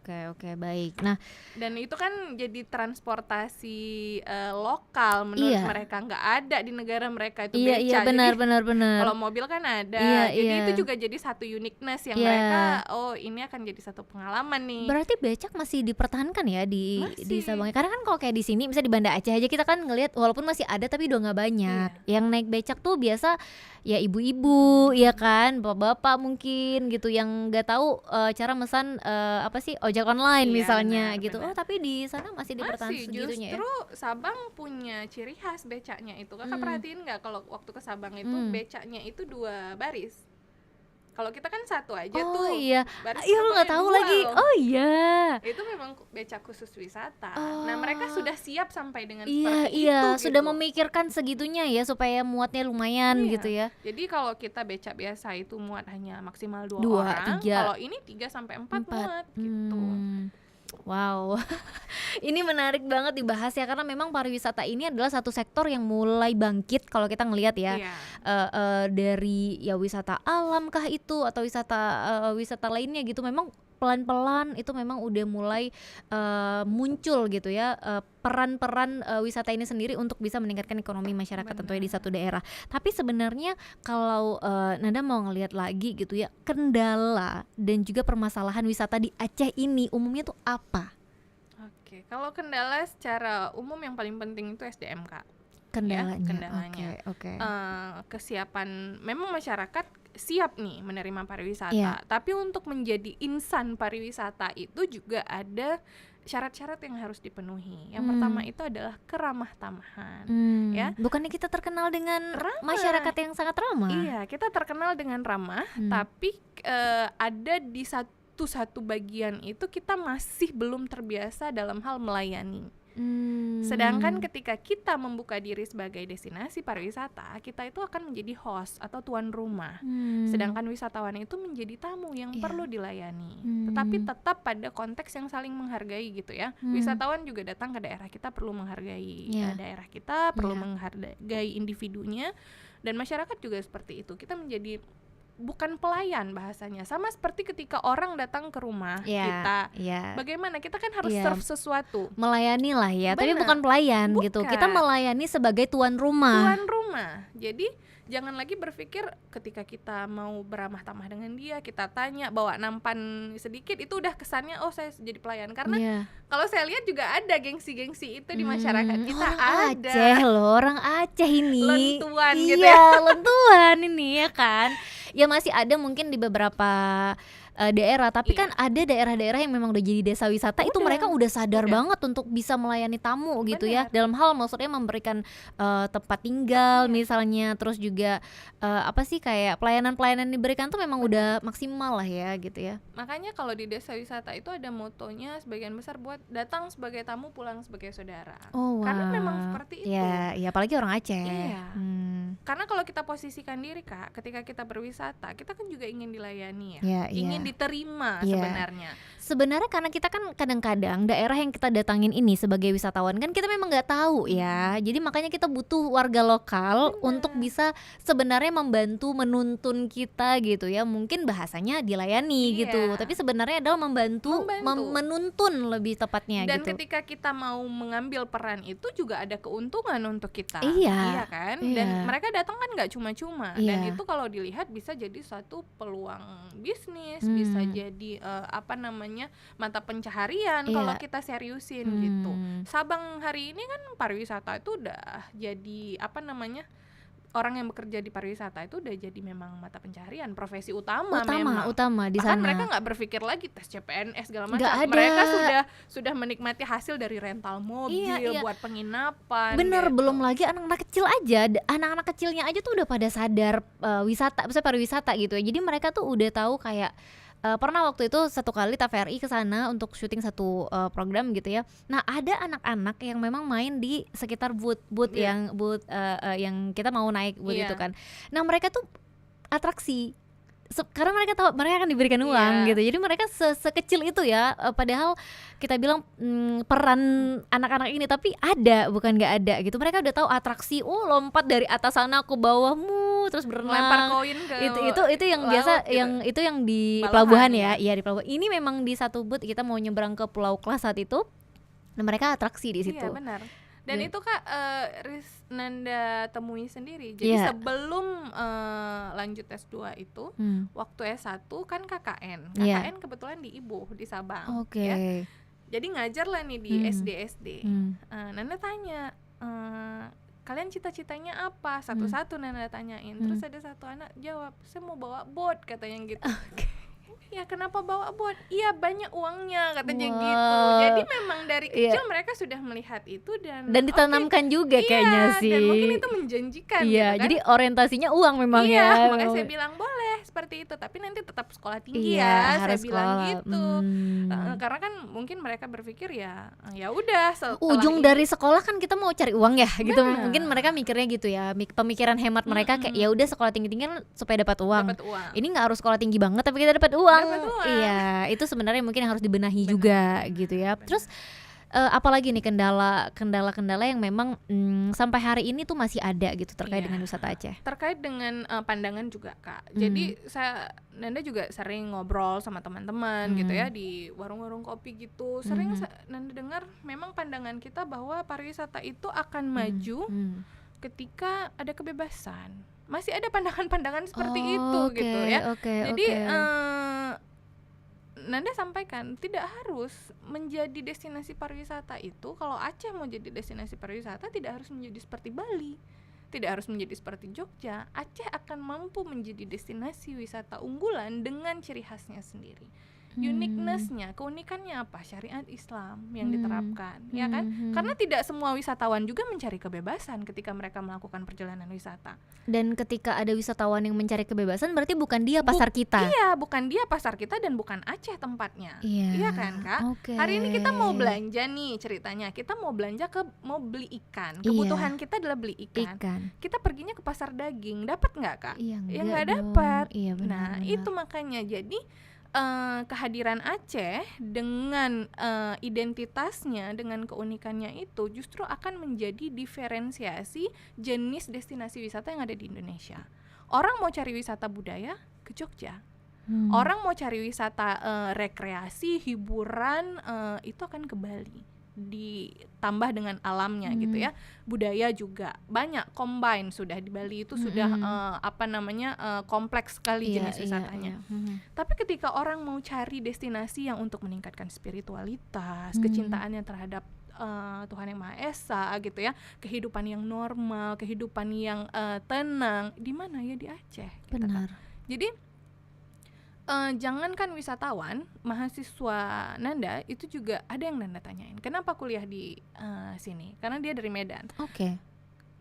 Oke, baik. Nah, dan itu kan jadi transportasi lokal menurut mereka, nggak ada di negara mereka itu becak. Iya, benar. Kalau mobil kan ada, jadi itu juga jadi satu uniqueness yang mereka, ini akan jadi satu pengalaman nih. Berarti becak masih dipertahankan ya di Sabang. Karena kan kalau kayak di sini, misalnya di Banda Aceh aja kita kan ngelihat walaupun masih ada tapi udah nggak banyak. Yang naik becak tuh biasa ya ibu-ibu, ya kan, bapak-bapak mungkin gitu yang nggak tahu cara mesan apa sih, ojek online Iya, misalnya benar, gitu. benar. Oh, tapi di sana masih dipertahankan Masih, segitunya ya? justru Sabang punya ciri khas becaknya itu. Kakak perhatiin nggak kalau waktu ke Sabang itu becaknya itu 2 baris. Kalau kita kan satu aja Oh tuh. iya, Barisnya lu nggak pokoknya tahu 2 lagi. loh. Oh iya. Itu memang becak khusus wisata. Oh. Nah, mereka sudah siap sampai dengan Iya, seperti iya, itu sudah gitu. memikirkan segitunya ya supaya muatnya lumayan Iya. gitu ya. Jadi kalau kita becak biasa itu muat hanya maksimal 2 2, orang, 3. kalau ini 3 sampai 4 muat gitu. Wow. Ini menarik banget dibahas ya, karena memang pariwisata ini adalah satu sektor yang mulai bangkit kalau kita ngelihat ya. Iya. Dari ya wisata alam kah itu atau wisata lainnya gitu, memang pelan-pelan itu memang udah mulai muncul gitu ya, peran-peran wisata ini sendiri untuk bisa meningkatkan ekonomi masyarakat tentunya di satu daerah. Tapi sebenarnya kalau Nanda mau ngelihat lagi gitu ya, kendala dan juga permasalahan wisata di Aceh ini umumnya tuh apa? Oke, kalau kendala secara umum yang paling penting itu SDM, Kak. Kendalanya. Kendalanya. Oke. Kesiapan, memang masyarakat siap nih menerima pariwisata, Iya. tapi untuk menjadi insan pariwisata itu juga ada syarat-syarat yang harus dipenuhi. Yang pertama itu adalah keramah tamahan. Ya. Bukannya kita terkenal dengan Ramah. masyarakat yang sangat ramah? Iya, kita terkenal dengan ramah, tapi ada di satu bagian itu kita masih belum terbiasa dalam hal melayani. Sedangkan ketika kita membuka diri sebagai destinasi pariwisata, kita itu akan menjadi host atau tuan rumah. Sedangkan wisatawan itu menjadi tamu yang perlu dilayani. Tetapi tetap pada konteks yang saling menghargai gitu ya. Wisatawan juga datang ke daerah kita perlu menghargai daerah kita, perlu menghargai individunya, dan masyarakat juga seperti itu. Kita menjadi bukan pelayan bahasanya, sama seperti ketika orang datang ke rumah kita, bagaimana kita kan harus serve sesuatu, melayani lah ya. Benar. Tapi bukan pelayan gitu, kita melayani sebagai tuan rumah. Jadi jangan lagi berpikir ketika kita mau beramah tamah dengan dia, kita tanya, bawa nampan sedikit, itu udah kesannya oh saya jadi pelayan. Karena kalau saya lihat juga ada gengsi-gengsi itu di masyarakat kita. Orang ada Aceh loh, orang Aceh ini lentuan gitu iya, ya. lentuan ini ya kan. Ya masih ada mungkin di beberapa daerah, tapi kan ada daerah-daerah yang memang udah jadi desa wisata, itu mereka udah sadar banget untuk bisa melayani tamu gitu ya. Dalam hal maksudnya memberikan tempat tinggal misalnya, terus juga apa sih kayak pelayanan-pelayanan diberikan tuh memang udah maksimal lah ya gitu ya. Makanya kalau di desa wisata itu ada motonya sebagian besar buat datang sebagai tamu, pulang sebagai saudara. Oh, karena memang seperti itu. Ya apalagi orang Aceh. Iya. Karena kalau kita posisikan diri, Kak, ketika kita berwisata, kita kan juga ingin dilayani ya. Ingin diterima sebenarnya. Sebenarnya karena kita kan kadang-kadang daerah yang kita datangin ini sebagai wisatawan kan kita memang nggak tahu ya. Jadi makanya kita butuh warga lokal untuk bisa sebenarnya membantu menuntun kita gitu ya. Mungkin bahasanya dilayani gitu, tapi sebenarnya adalah membantu. Menuntun lebih tepatnya. Dan gitu. ketika kita mau mengambil peran itu juga ada keuntungan untuk kita. Iya kan? Dan mereka datang kan nggak cuma-cuma. Dan itu kalau dilihat bisa jadi suatu peluang bisnis, bisa jadi mata pencaharian kalau kita seriusin gitu. Sabang hari ini kan pariwisata itu udah jadi orang yang bekerja di pariwisata itu udah jadi memang mata pencaharian, profesi utama di bahkan sana. mereka nggak berpikir lagi tes CPNS segala macam. Nggak ada. Mereka sudah menikmati hasil dari rental mobil buat penginapan. Bener, gitu. belum lagi anak-anak kecil aja, anak-anak kecilnya aja tuh udah pada sadar wisata, misalnya pariwisata gitu ya. Jadi mereka tuh udah tahu kayak pernah waktu itu satu kali TVRI ke sana untuk syuting satu program gitu ya. Nah, ada anak-anak yang memang main di sekitar booth yang yang kita mau naik booth itu kan. Nah, mereka tuh atraksi karena mereka tahu mereka akan diberikan uang gitu. Jadi mereka sekecil itu ya, padahal kita bilang peran anak-anak ini, tapi ada, bukan nggak ada gitu. Mereka udah tahu atraksi, lompat dari atas sana ke bawahmu terus berenang, lempar koin ke itu yang biasa gitu. Itu yang di pelabuhan ya. Iya, di pelabuhan. Ini memang di satu booth kita mau nyebrang ke Pulau Klas saat itu. Nah, mereka atraksi di situ. Iya, benar. Dan itu Kak Nanda temui sendiri. Jadi sebelum lanjut S2 itu, waktu S1 kan KKN. KKN kebetulan di Ibu di Sabang. Ya. Jadi ngajar lah nih di SD. Nanda tanya, kalian cita-citanya apa? Satu-satu Nanda tanyain. Terus ada satu anak jawab, saya mau bawa boat katanya gitu. ya kenapa bawa bot? Iya banyak uangnya katanya Wow. gitu. Jadi memang dari Iya. kecil mereka sudah melihat itu dan Dan ditanamkan juga kayaknya sih. dan mungkin itu menjanjikan Iya, gitu kan. jadi orientasinya uang memang Iya, ya. makanya memang. saya bilang boleh seperti itu, tapi nanti tetap sekolah tinggi Iya, ya, saya harus bilang sekolah. gitu. Karena kan mungkin mereka berpikir ya udah setelah Ujung ini. dari sekolah kan kita mau cari uang ya gitu. Benar. Mungkin mereka mikirnya gitu ya. Pemikiran hemat mereka kayak ya udah sekolah tinggi-tinggi kan supaya dapat uang. Dapat uang. Ini nggak harus sekolah tinggi banget tapi kita dapat uang. Dapat uang. Iya, itu sebenarnya mungkin harus dibenahi Benar, juga gitu ya. benar. Terus apalagi nih kendala-kendala yang memang sampai hari ini tuh masih ada gitu terkait Iya. dengan wisata Aceh. Terkait dengan pandangan juga Kak. Jadi Nanda juga sering ngobrol sama teman-teman gitu ya di warung-warung kopi gitu. Sering Nanda dengar memang pandangan kita bahwa pariwisata itu akan maju ketika ada kebebasan. Masih ada pandangan-pandangan seperti itu gitu ya. Jadi Nanda sampaikan tidak harus menjadi destinasi pariwisata itu. Kalau Aceh mau jadi destinasi pariwisata tidak harus menjadi seperti Bali, tidak harus menjadi seperti Jogja. Aceh akan mampu menjadi destinasi wisata unggulan dengan ciri khasnya sendiri. Uniqueness-nya, keunikannya apa? Syariat Islam yang diterapkan, ya kan? Karena tidak semua wisatawan juga mencari kebebasan ketika mereka melakukan perjalanan wisata. Dan ketika ada wisatawan yang mencari kebebasan berarti bukan dia pasar kita. Iya, bukan dia pasar kita dan bukan Aceh tempatnya. Iya kan, Kak? Okay. Hari ini kita mau belanja nih ceritanya. Kita mau belanja mau beli ikan. Kebutuhan kita adalah beli ikan. Kita perginya ke pasar daging. Dapat nggak, Kak? Iya, ya nggak dapat. Iya, benar. Itu makanya jadi kehadiran Aceh dengan identitasnya, dengan keunikannya itu justru akan menjadi diferensiasi jenis destinasi wisata yang ada di Indonesia. Orang mau cari wisata budaya ke Jogja. Orang mau cari wisata rekreasi, hiburan itu akan ke Bali. Ditambah dengan alamnya gitu ya. Budaya juga banyak combine sudah di Bali itu sudah kompleks sekali jenis wisatanya. Tapi ketika orang mau cari destinasi yang untuk meningkatkan spiritualitas, kecintaannya terhadap Tuhan Yang Maha Esa gitu ya, kehidupan yang normal, kehidupan yang tenang, di mana ya di Aceh. Benar. Jadi jangankan wisatawan, mahasiswa Nanda itu juga ada yang Nanda tanyain, kenapa kuliah di sini? Karena dia dari Medan.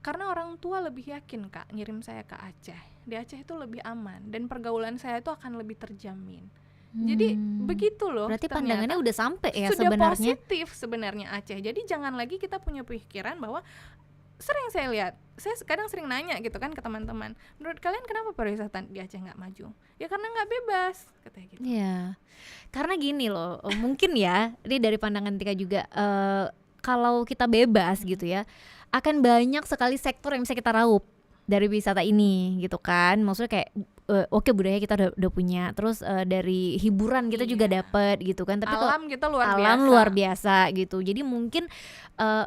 Karena orang tua lebih yakin Kak ngirim saya ke Aceh. Di Aceh itu lebih aman dan pergaulan saya itu akan lebih terjamin. Jadi begitu loh. Berarti pandangannya udah sampai ya sudah sebenarnya. Positif sebenarnya Aceh. Jadi jangan lagi kita punya pikiran bahwa sering saya lihat, saya kadang sering nanya gitu kan ke teman-teman, menurut kalian kenapa pariwisata di Aceh nggak maju? Ya karena nggak bebas, katanya gitu. Iya, karena gini loh, mungkin ya, ini dari pandangan Tika juga, kalau kita bebas gitu ya, akan banyak sekali sektor yang bisa kita raup dari wisata ini gitu kan. Maksudnya kayak oke, budaya kita udah punya, terus dari hiburan kita juga dapat gitu kan. Tapi alam kita luar biasa gitu. Jadi mungkin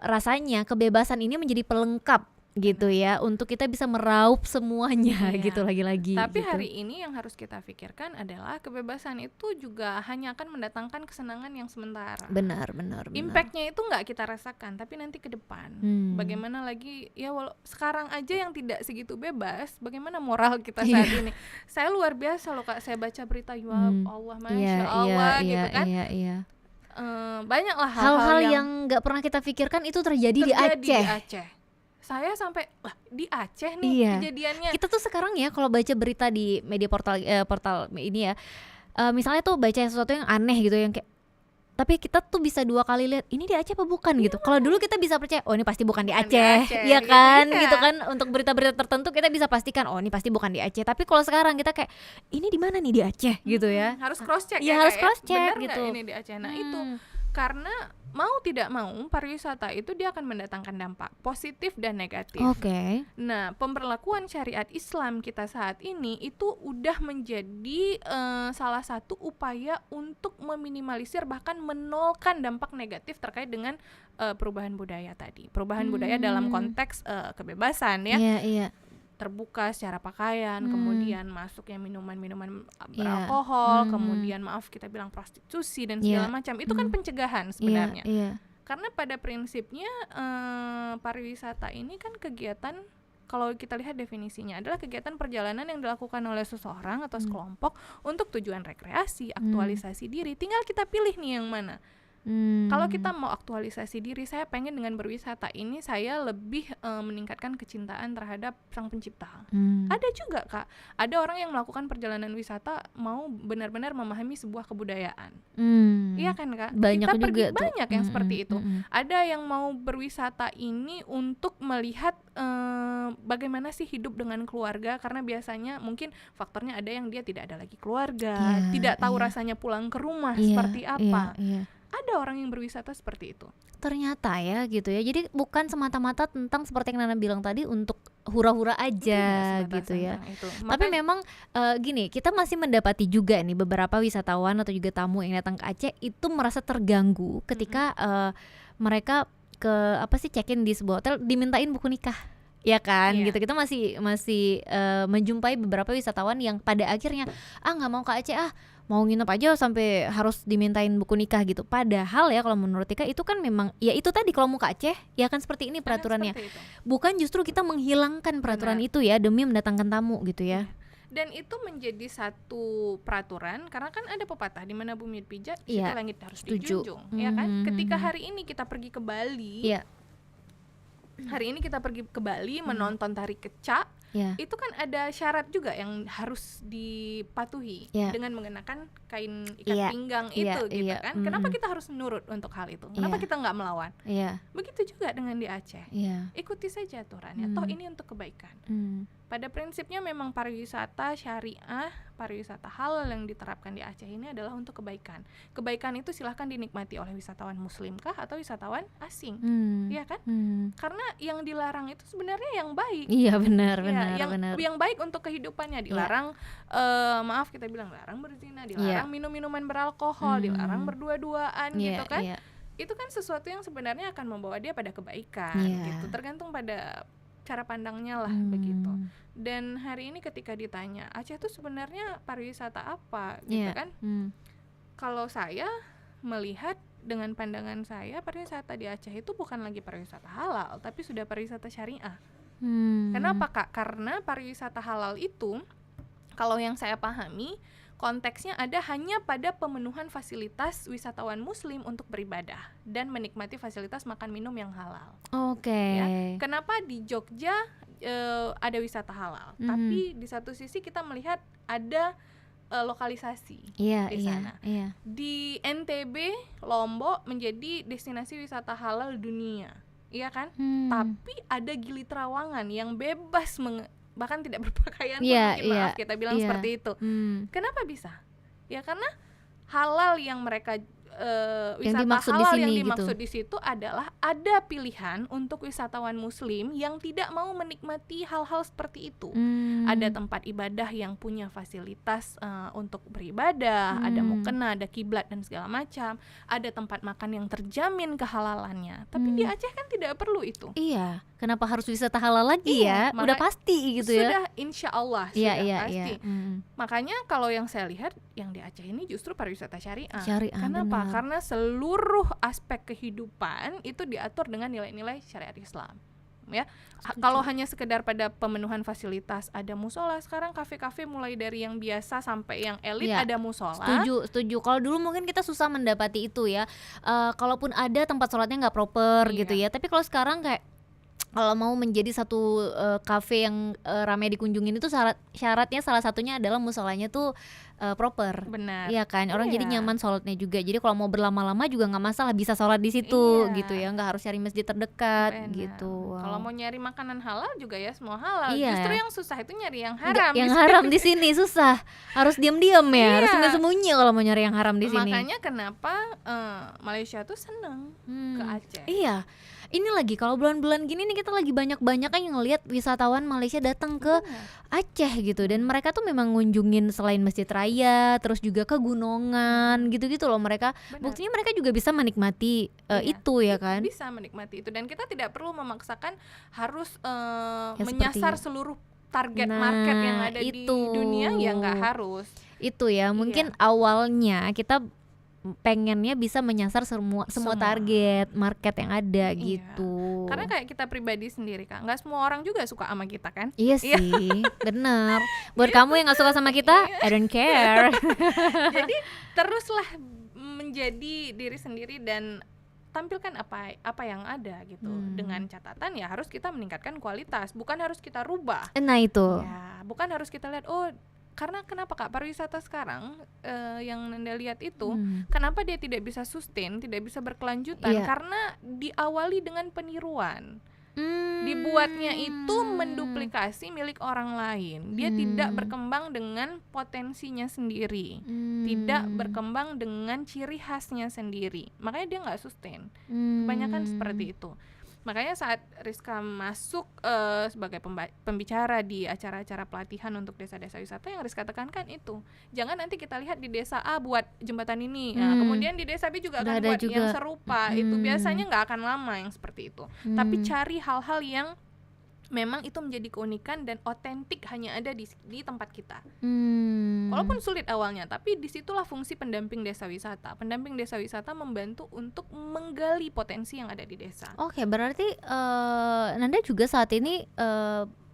rasanya kebebasan ini menjadi pelengkap gitu ya, untuk kita bisa meraup semuanya gitu lagi-lagi. Tapi gitu. hari ini yang harus kita pikirkan adalah kebebasan itu juga hanya akan mendatangkan kesenangan yang sementara. Benar. Impact-nya itu nggak kita rasakan, tapi nanti ke depan. Bagaimana lagi ya, sekarang aja yang tidak segitu bebas, bagaimana moral kita saat ini? Saya luar biasa loh Kak, saya baca berita ya Allah, Masya Allah gitu kan. Banyaklah hal-hal yang nggak pernah kita pikirkan itu terjadi di Aceh. Saya sampai di Aceh nih kejadiannya. Kita tuh sekarang ya kalau baca berita di media portal ini ya, misalnya tuh baca sesuatu yang aneh gitu yang kayak, tapi kita tuh bisa 2 kali lihat ini di Aceh apa bukan gitu. Kalau dulu kita bisa percaya ini pasti bukan di Aceh, ya kan gitu kan. Untuk berita-berita tertentu kita bisa pastikan ini pasti bukan di Aceh. Tapi kalau sekarang kita kayak ini di mana nih di Aceh gitu ya. Harus cross check harus cross check bener gitu. Ini di Aceh. Nah itu karena mau tidak mau pariwisata itu dia akan mendatangkan dampak positif dan negatif. Nah, pemberlakuan syariat Islam kita saat ini itu udah menjadi salah satu upaya untuk meminimalisir bahkan menolkan dampak negatif terkait dengan perubahan budaya tadi. Perubahan budaya dalam konteks kebebasan ya. Iya. Terbuka secara pakaian, kemudian masuknya minuman-minuman beralkohol, kemudian kita bilang prostitusi dan segala macam. Itu kan pencegahan sebenarnya. Karena pada prinsipnya pariwisata ini kan kegiatan kalau kita lihat definisinya adalah kegiatan perjalanan yang dilakukan oleh seseorang atau sekelompok untuk tujuan rekreasi, aktualisasi diri. Tinggal kita pilih nih yang mana. Kalau kita mau aktualisasi diri, saya pengen dengan berwisata ini saya lebih meningkatkan kecintaan terhadap sang pencipta. Ada juga Kak, ada orang yang melakukan perjalanan wisata mau benar-benar memahami sebuah kebudayaan. Iya kan Kak? Banyak kita juga pergi tuh. banyak yang seperti itu. Ada yang mau berwisata ini untuk melihat bagaimana sih hidup dengan keluarga, karena biasanya mungkin faktornya ada yang dia tidak ada lagi keluarga, tidak tahu rasanya pulang ke rumah seperti apa. Ada orang yang berwisata seperti itu. Ternyata ya gitu ya. Jadi bukan semata-mata tentang seperti yang Nana bilang tadi untuk hura-hura aja gitu ya. Tapi memang gini, kita masih mendapati juga nih beberapa wisatawan atau juga tamu yang datang ke Aceh itu merasa terganggu ketika mereka check-in di sebuah hotel dimintain buku nikah. Ya kan, gitu. Kita masih menjumpai beberapa wisatawan yang pada akhirnya nggak mau ke Aceh, mau nginep aja sampai harus dimintain buku nikah gitu. Padahal ya kalau menurut Tika itu kan memang ya itu tadi, kalau mau ke Aceh ya kan seperti ini peraturannya. Bukan justru kita menghilangkan peraturan itu ya demi mendatangkan tamu gitu ya. Dan itu menjadi satu peraturan karena kan ada pepatah di mana bumi dipijak, di situ langit harus dijunjung, ya kan? Ketika hari ini kita pergi ke Bali, menonton tari kecak, itu kan ada syarat juga yang harus dipatuhi dengan mengenakan kain ikat pinggang itu gitu kan. Kenapa kita harus menurut untuk hal itu? Kenapa kita nggak melawan? Begitu juga dengan di Aceh. Ikuti saja aturannya, toh ini untuk kebaikan. Pada prinsipnya memang pariwisata syariah, pariwisata halal yang diterapkan di Aceh ini adalah untuk kebaikan. Kebaikan itu silahkan dinikmati oleh wisatawan muslim kah atau wisatawan asing, ya kan? Karena yang dilarang itu sebenarnya yang baik. Iya benar. Yang baik untuk kehidupannya. Dilarang, maaf kita bilang larang berzina, dilarang minum minuman beralkohol, dilarang berdua-duaan gitu kan. Itu kan sesuatu yang sebenarnya akan membawa dia pada kebaikan gitu. Tergantung pada cara pandangnya lah begitu. Dan hari ini ketika ditanya Aceh itu sebenarnya pariwisata apa gitu kan, kalau saya melihat dengan pandangan saya, pariwisata di Aceh itu bukan lagi pariwisata halal tapi sudah pariwisata syariah. Kenapa Kak? Karena pariwisata halal itu kalau yang saya pahami konteksnya ada hanya pada pemenuhan fasilitas wisatawan muslim untuk beribadah dan menikmati fasilitas makan minum yang halal. Ya. Kenapa di Jogja ada wisata halal, tapi di satu sisi kita melihat ada lokalisasi di sana. Di NTB, Lombok menjadi destinasi wisata halal dunia, iya kan? Tapi ada Gili Trawangan yang bebas bahkan tidak berpakaian pun, maaf kita bilang seperti itu. Kenapa bisa? Ya karena halal yang mereka wisata halal yang dimaksud di situ adalah ada pilihan untuk wisatawan muslim yang tidak mau menikmati hal-hal seperti itu. Ada tempat ibadah yang punya fasilitas untuk beribadah, ada mukena, ada kiblat dan segala macam, ada tempat makan yang terjamin kehalalannya. Tapi di Aceh kan tidak perlu itu. Iya, kenapa harus wisata halal lagi ya? Udah pasti gitu ya. Sudah insya Allah sudah pasti. Makanya kalau yang saya lihat yang di Aceh ini justru pariwisata syariah. Kenapa? Karena seluruh aspek kehidupan itu diatur dengan nilai-nilai syariat Islam. Ya, kalau hanya sekedar pada pemenuhan fasilitas, ada musola. Sekarang kafe-kafe mulai dari yang biasa sampai yang elit ada musola. Setuju. Kalau dulu mungkin kita susah mendapati itu ya. Kalaupun ada tempat sholatnya nggak proper gitu ya. Tapi kalau sekarang kayak kalau mau menjadi satu kafe yang ramai dikunjungin itu syaratnya salah satunya adalah musolanya tuh proper. Benar. Iya kan, orang jadi nyaman sholatnya juga. Jadi kalau mau berlama-lama juga nggak masalah, bisa sholat di situ gitu ya, nggak harus cari masjid terdekat gitu. Kalau mau nyari makanan halal juga ya semua halal. Justru yang susah itu nyari yang haram. Yang haram di sini susah, harus diam-diam ya, harus sembunyi kalau mau nyari yang haram di sini. Makanya kenapa Malaysia tuh seneng ke Aceh. Iya. Ini lagi kalau bulan-bulan gini nih kita lagi banyak-banyak yang ngelihat wisatawan Malaysia datang ke Aceh gitu, dan mereka tuh memang ngunjungin selain Masjid Raya, terus juga ke gunungan gitu-gitu loh mereka. Buktinya mereka juga bisa menikmati itu ya kan? Bisa menikmati itu, dan kita tidak perlu memaksakan harus menyasar seluruh target market yang ada di dunia, ya nggak harus. Itu ya, mungkin awalnya kita pengennya bisa menyasar semua Semua. target market yang ada Iya. gitu. Karena kayak kita pribadi sendiri Kak, nggak semua orang juga suka sama kita kan. Iya sih, bener. Buat kamu yang nggak suka sama kita, I don't care. Jadi teruslah menjadi diri sendiri dan tampilkan apa yang ada gitu. Dengan catatan ya harus kita meningkatkan kualitas, bukan harus kita rubah. Nah itu. Ya, bukan harus kita lihat karena kenapa Kak pariwisata sekarang yang Nanda lihat itu kenapa dia tidak bisa sustain, tidak bisa berkelanjutan Iya. karena diawali dengan peniruan. Dibuatnya itu menduplikasi milik orang lain. Dia tidak berkembang dengan potensinya sendiri, tidak berkembang dengan ciri khasnya sendiri. Makanya dia nggak sustain. Kebanyakan seperti itu. Makanya saat Rizka masuk sebagai pembicara di acara-acara pelatihan untuk desa-desa wisata, yang Rizka tekankan itu, jangan nanti kita lihat di desa A buat jembatan ini, nah, kemudian di desa B juga akan buat yang serupa. Itu biasanya nggak akan lama yang seperti itu. Tapi cari hal-hal yang memang itu menjadi keunikan dan otentik hanya ada di tempat kita. Walaupun sulit awalnya, tapi disitulah fungsi pendamping desa wisata. Pendamping desa wisata membantu untuk menggali potensi yang ada di desa. Oke, berarti Nanda juga saat ini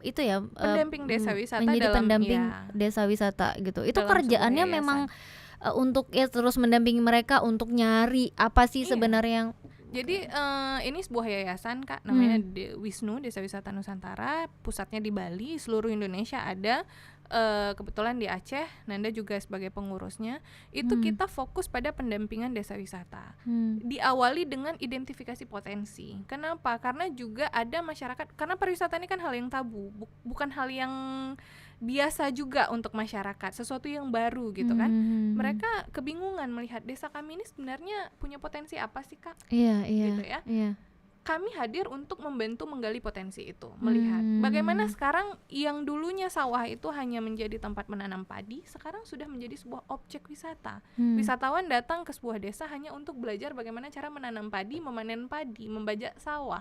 itu ya pendamping desa wisata menjadi dalam pendamping desa wisata gitu. Itu dalam kerjaannya sebuah memang untuk ya terus mendampingi mereka untuk nyari apa sih sebenarnya yang jadi ini sebuah yayasan Kak, namanya Wisnu, Desa Wisata Nusantara, pusatnya di Bali, seluruh Indonesia ada. Kebetulan di Aceh, Nanda juga sebagai pengurusnya. Itu kita fokus pada pendampingan desa wisata. Diawali dengan identifikasi potensi. Kenapa? Karena juga ada masyarakat, karena pariwisata ini kan hal yang tabu, bukan hal yang biasa juga untuk masyarakat, sesuatu yang baru gitu kan. Mereka kebingungan melihat desa kami ini sebenarnya punya potensi apa sih Kak? Iya, Gitu ya. Iya. Kami hadir untuk membantu menggali potensi itu, melihat bagaimana sekarang yang dulunya sawah itu hanya menjadi tempat menanam padi, sekarang sudah menjadi sebuah objek wisata. Wisatawan datang ke sebuah desa hanya untuk belajar bagaimana cara menanam padi, memanen padi, membajak sawah.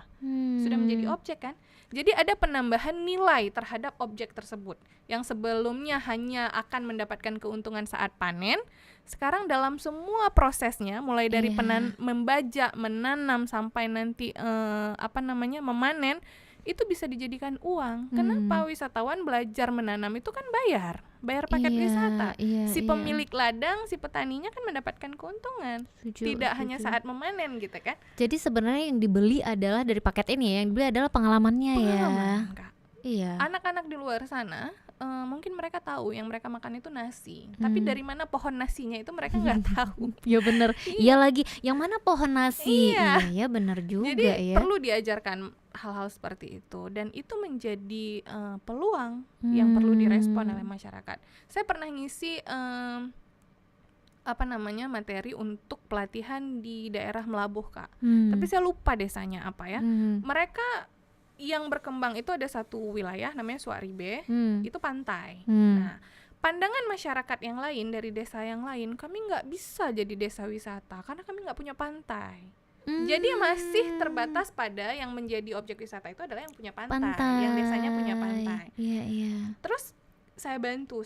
Sudah menjadi objek kan? Jadi ada penambahan nilai terhadap objek tersebut. Yang sebelumnya hanya akan mendapatkan keuntungan saat panen, sekarang dalam semua prosesnya, mulai dari membajak, menanam sampai nanti memanen, itu bisa dijadikan uang. Kenapa? Wisatawan belajar menanam itu kan bayar paket wisata. Si pemilik ladang, si petaninya kan mendapatkan keuntungan. Tidak hanya saat memanen gitu kan. Jadi sebenarnya yang dibeli adalah dari paket ini ya, yang dibeli adalah pengalamannya Kak. Iya. Anak-anak di luar sana mungkin mereka tahu yang mereka makan itu nasi, tapi dari mana pohon nasinya itu mereka nggak tahu. Ya bener, iya lagi, yang mana pohon nasi. Iya bener juga. Jadi perlu diajarkan hal-hal seperti itu, dan itu menjadi peluang yang perlu direspon oleh masyarakat. Saya pernah ngisi materi untuk pelatihan di daerah Melabuh Kak, tapi saya lupa desanya apa ya. Mereka yang berkembang itu ada satu wilayah namanya Suaribe, itu pantai. Nah, pandangan masyarakat yang lain dari desa yang lain, kami nggak bisa jadi desa wisata karena kami nggak punya pantai. Jadi masih terbatas pada yang menjadi objek wisata itu adalah yang punya pantai. Yang desanya punya pantai. Terus saya bantu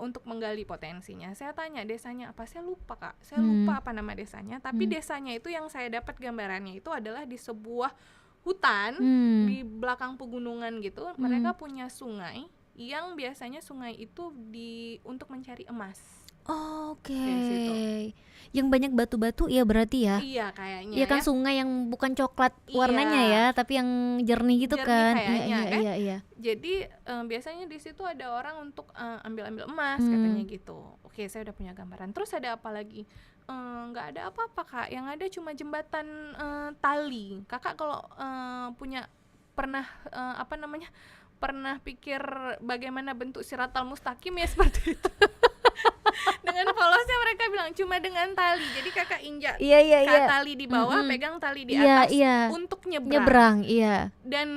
untuk menggali potensinya. Saya tanya desanya apa, saya lupa Kak, saya lupa apa nama desanya. Tapi desanya itu yang saya dapat gambarannya itu adalah di sebuah hutan di belakang pegunungan gitu. Mereka punya sungai yang biasanya sungai itu untuk mencari emas. Oke. Yang banyak batu-batu ya berarti ya. Iya kayaknya. Iya kan, sungai yang bukan coklat warnanya ya, tapi yang jernih gitu kan. Iya. Jadi biasanya di situ ada orang untuk ambil emas katanya gitu. Oke, saya udah punya gambaran. Terus ada apa lagi? Nggak ada apa-apa Kak, yang ada cuma jembatan tali. Kakak kalau pernah pikir bagaimana bentuk Siratal Mustaqim ya seperti itu. Dengan polosnya mereka bilang cuma dengan tali. Jadi kakak injak tali di bawah, pegang tali di atas untuk nyebrang. Dan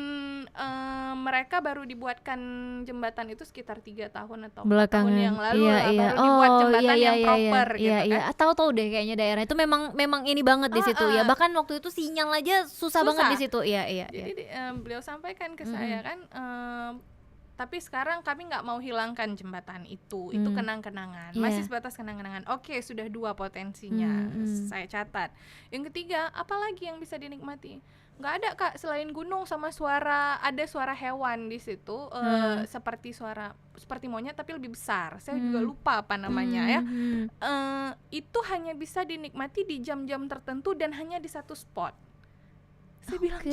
mereka baru dibuatkan jembatan itu sekitar 3 tahun atau 4 tahun yang lalu baru dibuat jembatan yang proper gitu kan. Tahu deh kayaknya daerah itu memang ini banget di situ ya. Bahkan waktu itu sinyal aja susah banget di situ. Jadi beliau sampaikan ke saya kan, tapi sekarang kami nggak mau hilangkan jembatan itu kenang-kenangan, masih sebatas kenang-kenangan. Oke, sudah 2 potensinya, saya catat. Yang ketiga, apalagi yang bisa dinikmati? Nggak ada Kak, selain gunung sama ada suara hewan di situ, seperti monyet tapi lebih besar. Saya juga lupa apa namanya ya. Itu hanya bisa dinikmati di jam-jam tertentu dan hanya di satu spot. Saya bilang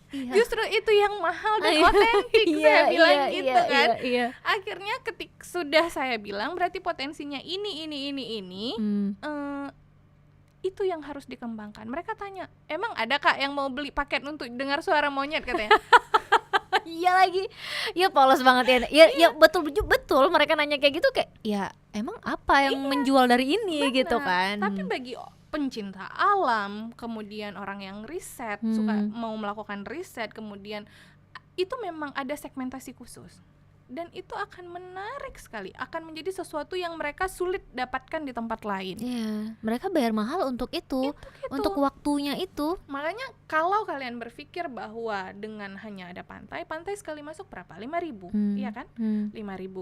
justru itu yang mahal dan otentik, saya bilang gitu kan. Akhirnya sudah saya bilang berarti potensinya ini itu yang harus dikembangkan. Mereka tanya, emang ada Kak yang mau beli paket untuk dengar suara monyet katanya. Iya lagi, ya polos banget ya. Ya betul mereka nanya kayak gitu, kayak ya emang apa yang menjual dari ini gitu kan. Tapi bagi pencinta alam, kemudian orang yang riset, suka mau melakukan riset, kemudian itu memang ada segmentasi khusus. Dan itu akan menarik sekali, akan menjadi sesuatu yang mereka sulit dapatkan di tempat lain. Iya, mereka bayar mahal untuk itu. Untuk waktunya itu. Makanya kalau kalian berpikir bahwa dengan hanya ada pantai sekali masuk berapa? 5.000, iya kan? 5.000,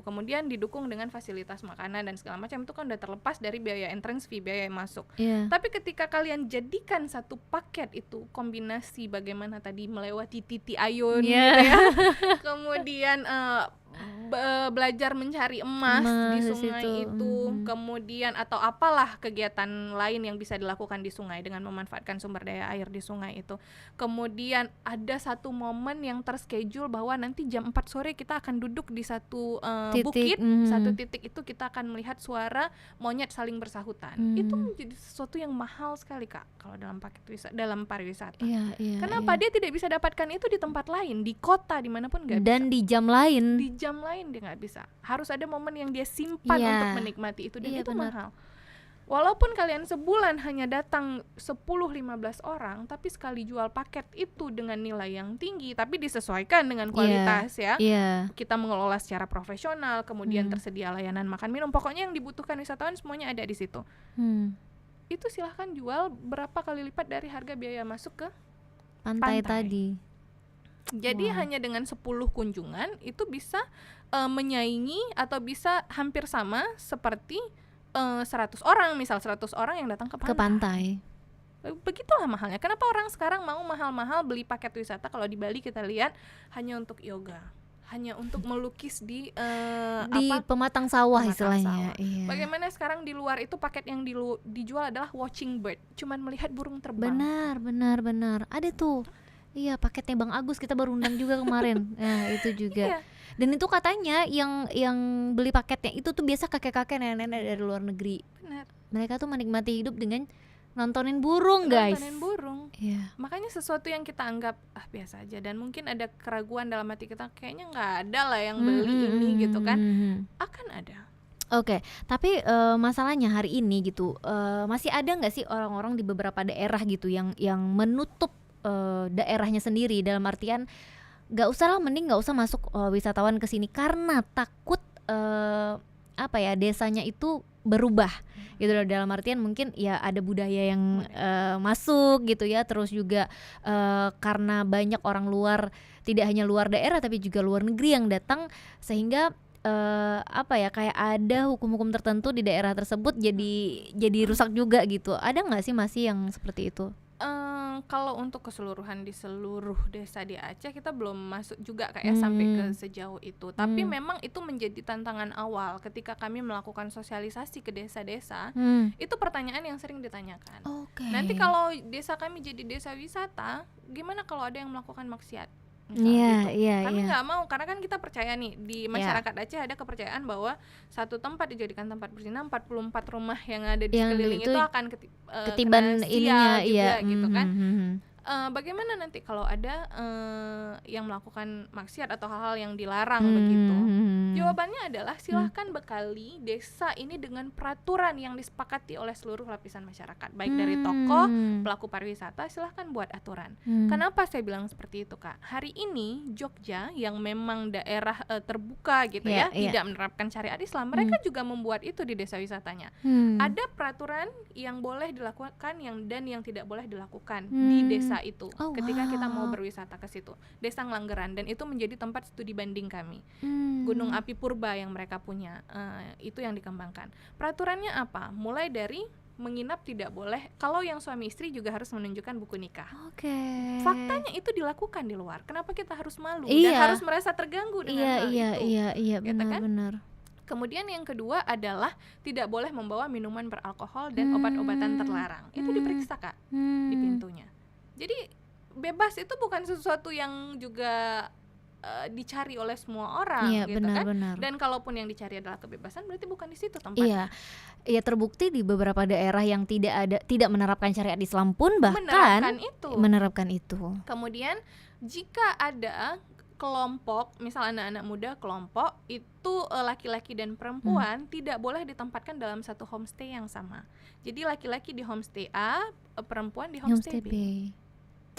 kemudian didukung dengan fasilitas makanan dan segala macam, itu kan udah terlepas dari biaya entrance fee, biaya masuk. Tapi ketika kalian jadikan satu paket itu kombinasi bagaimana tadi melewati Titi Ayun gitu ya, kemudian belajar mencari emas di sungai itu, kemudian atau apalah kegiatan lain yang bisa dilakukan di sungai dengan memanfaatkan sumber daya air di sungai itu. Kemudian ada satu momen yang terschedule bahwa nanti jam 4 sore kita akan duduk di satu bukit, satu titik itu kita akan melihat suara monyet saling bersahutan. Itu menjadi sesuatu yang mahal sekali Kak kalau dalam dalam pariwisata. Kenapa dia tidak bisa dapatkan itu di tempat lain, di kota dimanapun nggak bisa. Dan di jam lain dia nggak bisa. Harus ada momen yang dia simpan untuk menikmati itu, dan itu mahal. Walaupun kalian sebulan hanya datang 10-15 orang, tapi sekali jual paket itu dengan nilai yang tinggi, tapi disesuaikan dengan kualitas kita mengelola secara profesional, kemudian tersedia layanan makan minum, pokoknya yang dibutuhkan wisatawan semuanya ada di situ. Itu silahkan jual berapa kali lipat dari harga biaya masuk ke pantai tadi. Jadi hanya dengan 10 kunjungan itu bisa menyaingi atau bisa hampir sama seperti 100 orang, misal 100 orang yang datang ke pantai. Begitulah mahalnya. Kenapa orang sekarang mau mahal-mahal beli paket wisata? Kalau di Bali kita lihat hanya untuk yoga, hanya untuk melukis di pematang sawah istilahnya. Bagaimana sekarang di luar itu paket yang dijual adalah watching bird, cuman melihat burung terbang. Benar. Ada tuh. Iya, paketnya Bang Agus kita baru undang juga kemarin. Nah, itu juga. Dan itu katanya yang beli paketnya itu tuh biasa kakek-kakek, nenek-nenek dari luar negeri. Benar. Mereka tuh menikmati hidup dengan nontonin burung, guys. Makanya sesuatu yang kita anggap biasa aja, dan mungkin ada keraguan dalam hati kita, kayaknya nggak ada lah yang beli ini gitu kan. Akan ada. Oke, tapi masalahnya hari ini gitu, masih ada nggak sih orang-orang di beberapa daerah gitu yang menutup daerahnya sendiri, dalam artian nggak usah masuk wisatawan ke sini karena takut desanya itu berubah gitu loh, dalam artian mungkin ya ada budaya yang masuk gitu ya, terus juga karena banyak orang luar, tidak hanya luar daerah tapi juga luar negeri yang datang, sehingga kayak ada hukum-hukum tertentu di daerah tersebut jadi rusak juga gitu. Ada nggak sih masih yang seperti itu? Kalau untuk keseluruhan di seluruh desa di Aceh kita belum masuk juga kayak sampai ke sejauh itu. Tapi memang itu menjadi tantangan awal ketika kami melakukan sosialisasi ke desa-desa. Itu pertanyaan yang sering ditanyakan. Nanti kalau desa kami jadi desa wisata, gimana kalau ada yang melakukan maksiat? Kami nggak mau, karena kan kita percaya nih di masyarakat Aceh ada kepercayaan bahwa satu tempat dijadikan tempat berzina, 44 rumah yang ada di sekeliling itu akan ketiban ininya juga gitu kan. Bagaimana nanti kalau ada yang melakukan maksiat atau hal-hal yang dilarang begitu? Jawabannya adalah silahkan bekali desa ini dengan peraturan yang disepakati oleh seluruh lapisan masyarakat, baik dari tokoh, pelaku pariwisata, silahkan buat aturan. Kenapa saya bilang seperti itu, Kak? Hari ini Jogja yang memang daerah terbuka gitu tidak menerapkan syariat Islam, mereka juga membuat itu di desa wisatanya. Ada peraturan yang boleh dilakukan dan yang tidak boleh dilakukan di desa itu ketika kita mau berwisata ke situ. Desa Ngelanggeran, dan itu menjadi tempat studi banding kami. Gunung api purba yang mereka punya, itu yang dikembangkan. Peraturannya apa? Mulai dari menginap tidak boleh, kalau yang suami istri juga harus menunjukkan buku nikah. Faktanya itu dilakukan di luar. Kenapa kita harus malu dan harus merasa terganggu dengan hal itu? Iya, benar. Kemudian yang kedua adalah tidak boleh membawa minuman beralkohol dan obat-obatan terlarang. Itu diperiksa, Kak, di pintunya. Jadi bebas itu bukan sesuatu yang juga dicari oleh semua orang, gitu kan? Dan kalaupun yang dicari adalah kebebasan, berarti bukan di situ tempatnya. Iya, terbukti di beberapa daerah yang tidak menerapkan syariat Islam pun bahkan menerapkan itu. Kemudian jika ada kelompok, misal anak-anak muda kelompok itu laki-laki dan perempuan tidak boleh ditempatkan dalam satu homestay yang sama. Jadi laki-laki di homestay A, perempuan di homestay B.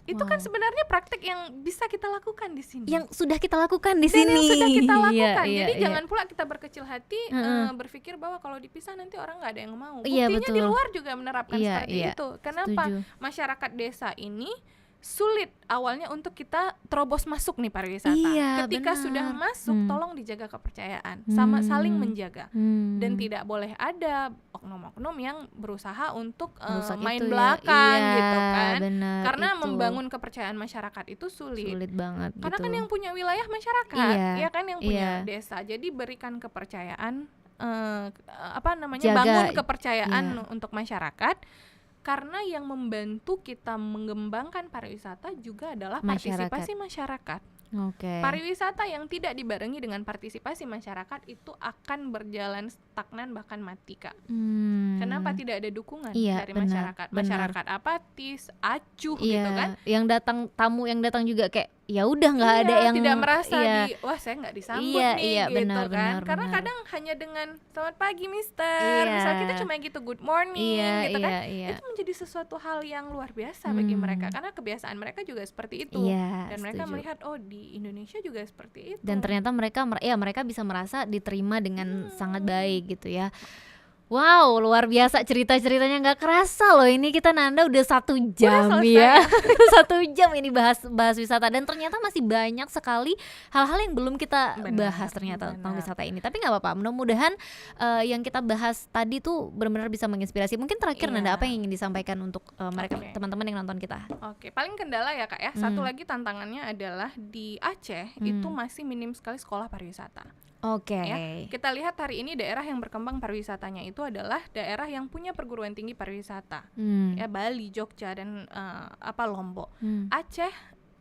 Itu kan sebenarnya praktek yang bisa kita lakukan di sini. Yang sudah kita lakukan di sini. Yang sudah kita lakukan. Jadi jangan pula kita berkecil hati berpikir bahwa kalau dipisah nanti orang nggak ada yang mau. Buktinya di luar juga menerapkan seperti itu. Kenapa? Masyarakat desa ini sulit awalnya untuk kita terobos masuk nih pariwisata. Ketika sudah masuk, tolong dijaga kepercayaan, sama saling menjaga. Dan tidak boleh ada oknum-oknum yang berusaha untuk main belakang gitu kan. Karena membangun kepercayaan masyarakat itu sulit banget. Karena kan yang punya wilayah masyarakat, ya kan, yang punya desa. Jadi berikan kepercayaan, bangun kepercayaan untuk masyarakat. Karena yang membantu kita mengembangkan pariwisata juga adalah partisipasi masyarakat. Pariwisata yang tidak dibarengi dengan partisipasi masyarakat itu akan berjalan stagnan bahkan mati, Kak. Kenapa? Tidak ada dukungan dari masyarakat. Masyarakat apatis, acuh gitu kan. Yang datang, tamu yang datang juga kayak ya udah nggak ada yang tidak merasa wah saya nggak disambut nih gitu kan. Karena kadang hanya dengan selamat pagi mister, misal kita cuma gitu good morning gitu kan, itu menjadi sesuatu hal yang luar biasa bagi mereka karena kebiasaan mereka juga seperti itu. Dan mereka melihat di Indonesia juga seperti itu. Dan ternyata mereka bisa merasa diterima dengan sangat baik gitu ya. Wow, luar biasa cerita-ceritanya, nggak kerasa loh ini kita Nanda udah 1 jam ya. 1 jam ini bahas wisata, dan ternyata masih banyak sekali hal-hal yang belum kita bahas ternyata tentang wisata ini. Tapi nggak apa-apa, mudah-mudahan yang kita bahas tadi tuh benar-benar bisa menginspirasi. Mungkin terakhir Nanda, apa yang ingin disampaikan untuk mereka teman-teman yang nonton kita? Paling kendala ya, Kak ya. Satu lagi tantangannya adalah di Aceh itu masih minim sekali sekolah pariwisata. Ya, kita lihat hari ini daerah yang berkembang pariwisatanya itu adalah daerah yang punya perguruan tinggi pariwisata, ya Bali, Jogja dan Lombok. Aceh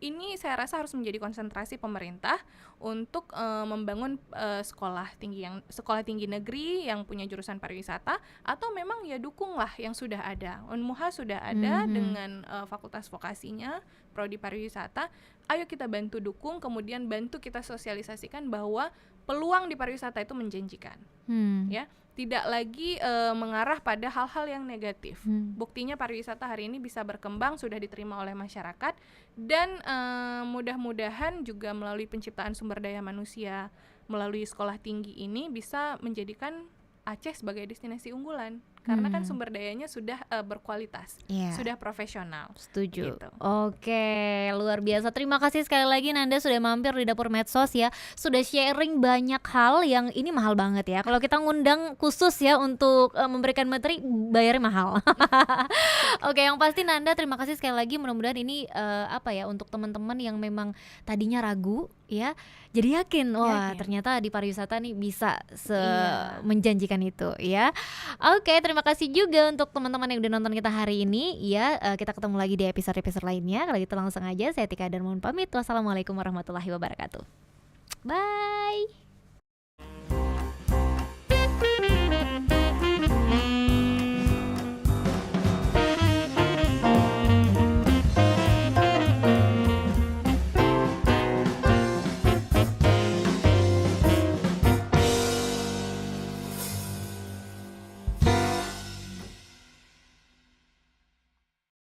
ini saya rasa harus menjadi konsentrasi pemerintah untuk membangun sekolah tinggi negeri yang punya jurusan pariwisata, atau memang ya dukunglah yang sudah ada. Unmuha sudah ada dengan fakultas vokasinya, prodi pariwisata. Ayo kita bantu dukung, kemudian bantu kita sosialisasikan bahwa peluang di pariwisata itu menjanjikan, ya, tidak lagi mengarah pada hal-hal yang negatif. Buktinya pariwisata hari ini bisa berkembang, sudah diterima oleh masyarakat, dan mudah-mudahan juga melalui penciptaan sumber daya manusia, melalui sekolah tinggi ini bisa menjadikan Aceh sebagai destinasi unggulan. Karena kan sumber dayanya sudah berkualitas, sudah profesional. Setuju. Gitu. Oke, luar biasa. Terima kasih sekali lagi Nanda sudah mampir di Dapur Medsos ya. Sudah sharing banyak hal yang ini mahal banget ya. Kalau kita ngundang khusus ya untuk memberikan materi, bayarnya mahal. Oke, yang pasti Nanda terima kasih sekali lagi. Mudah-mudahan ini untuk teman-teman yang memang tadinya ragu ya, jadi yakin ternyata di pariwisata nih bisa menjanjikan itu ya. Oke, terima kasih juga untuk teman-teman yang udah nonton kita hari ini ya. Kita ketemu lagi di episode lainnya. Kalau gitu langsung aja saya Tika Darmawan pamit. Wassalamualaikum warahmatullahi wabarakatuh. Bye.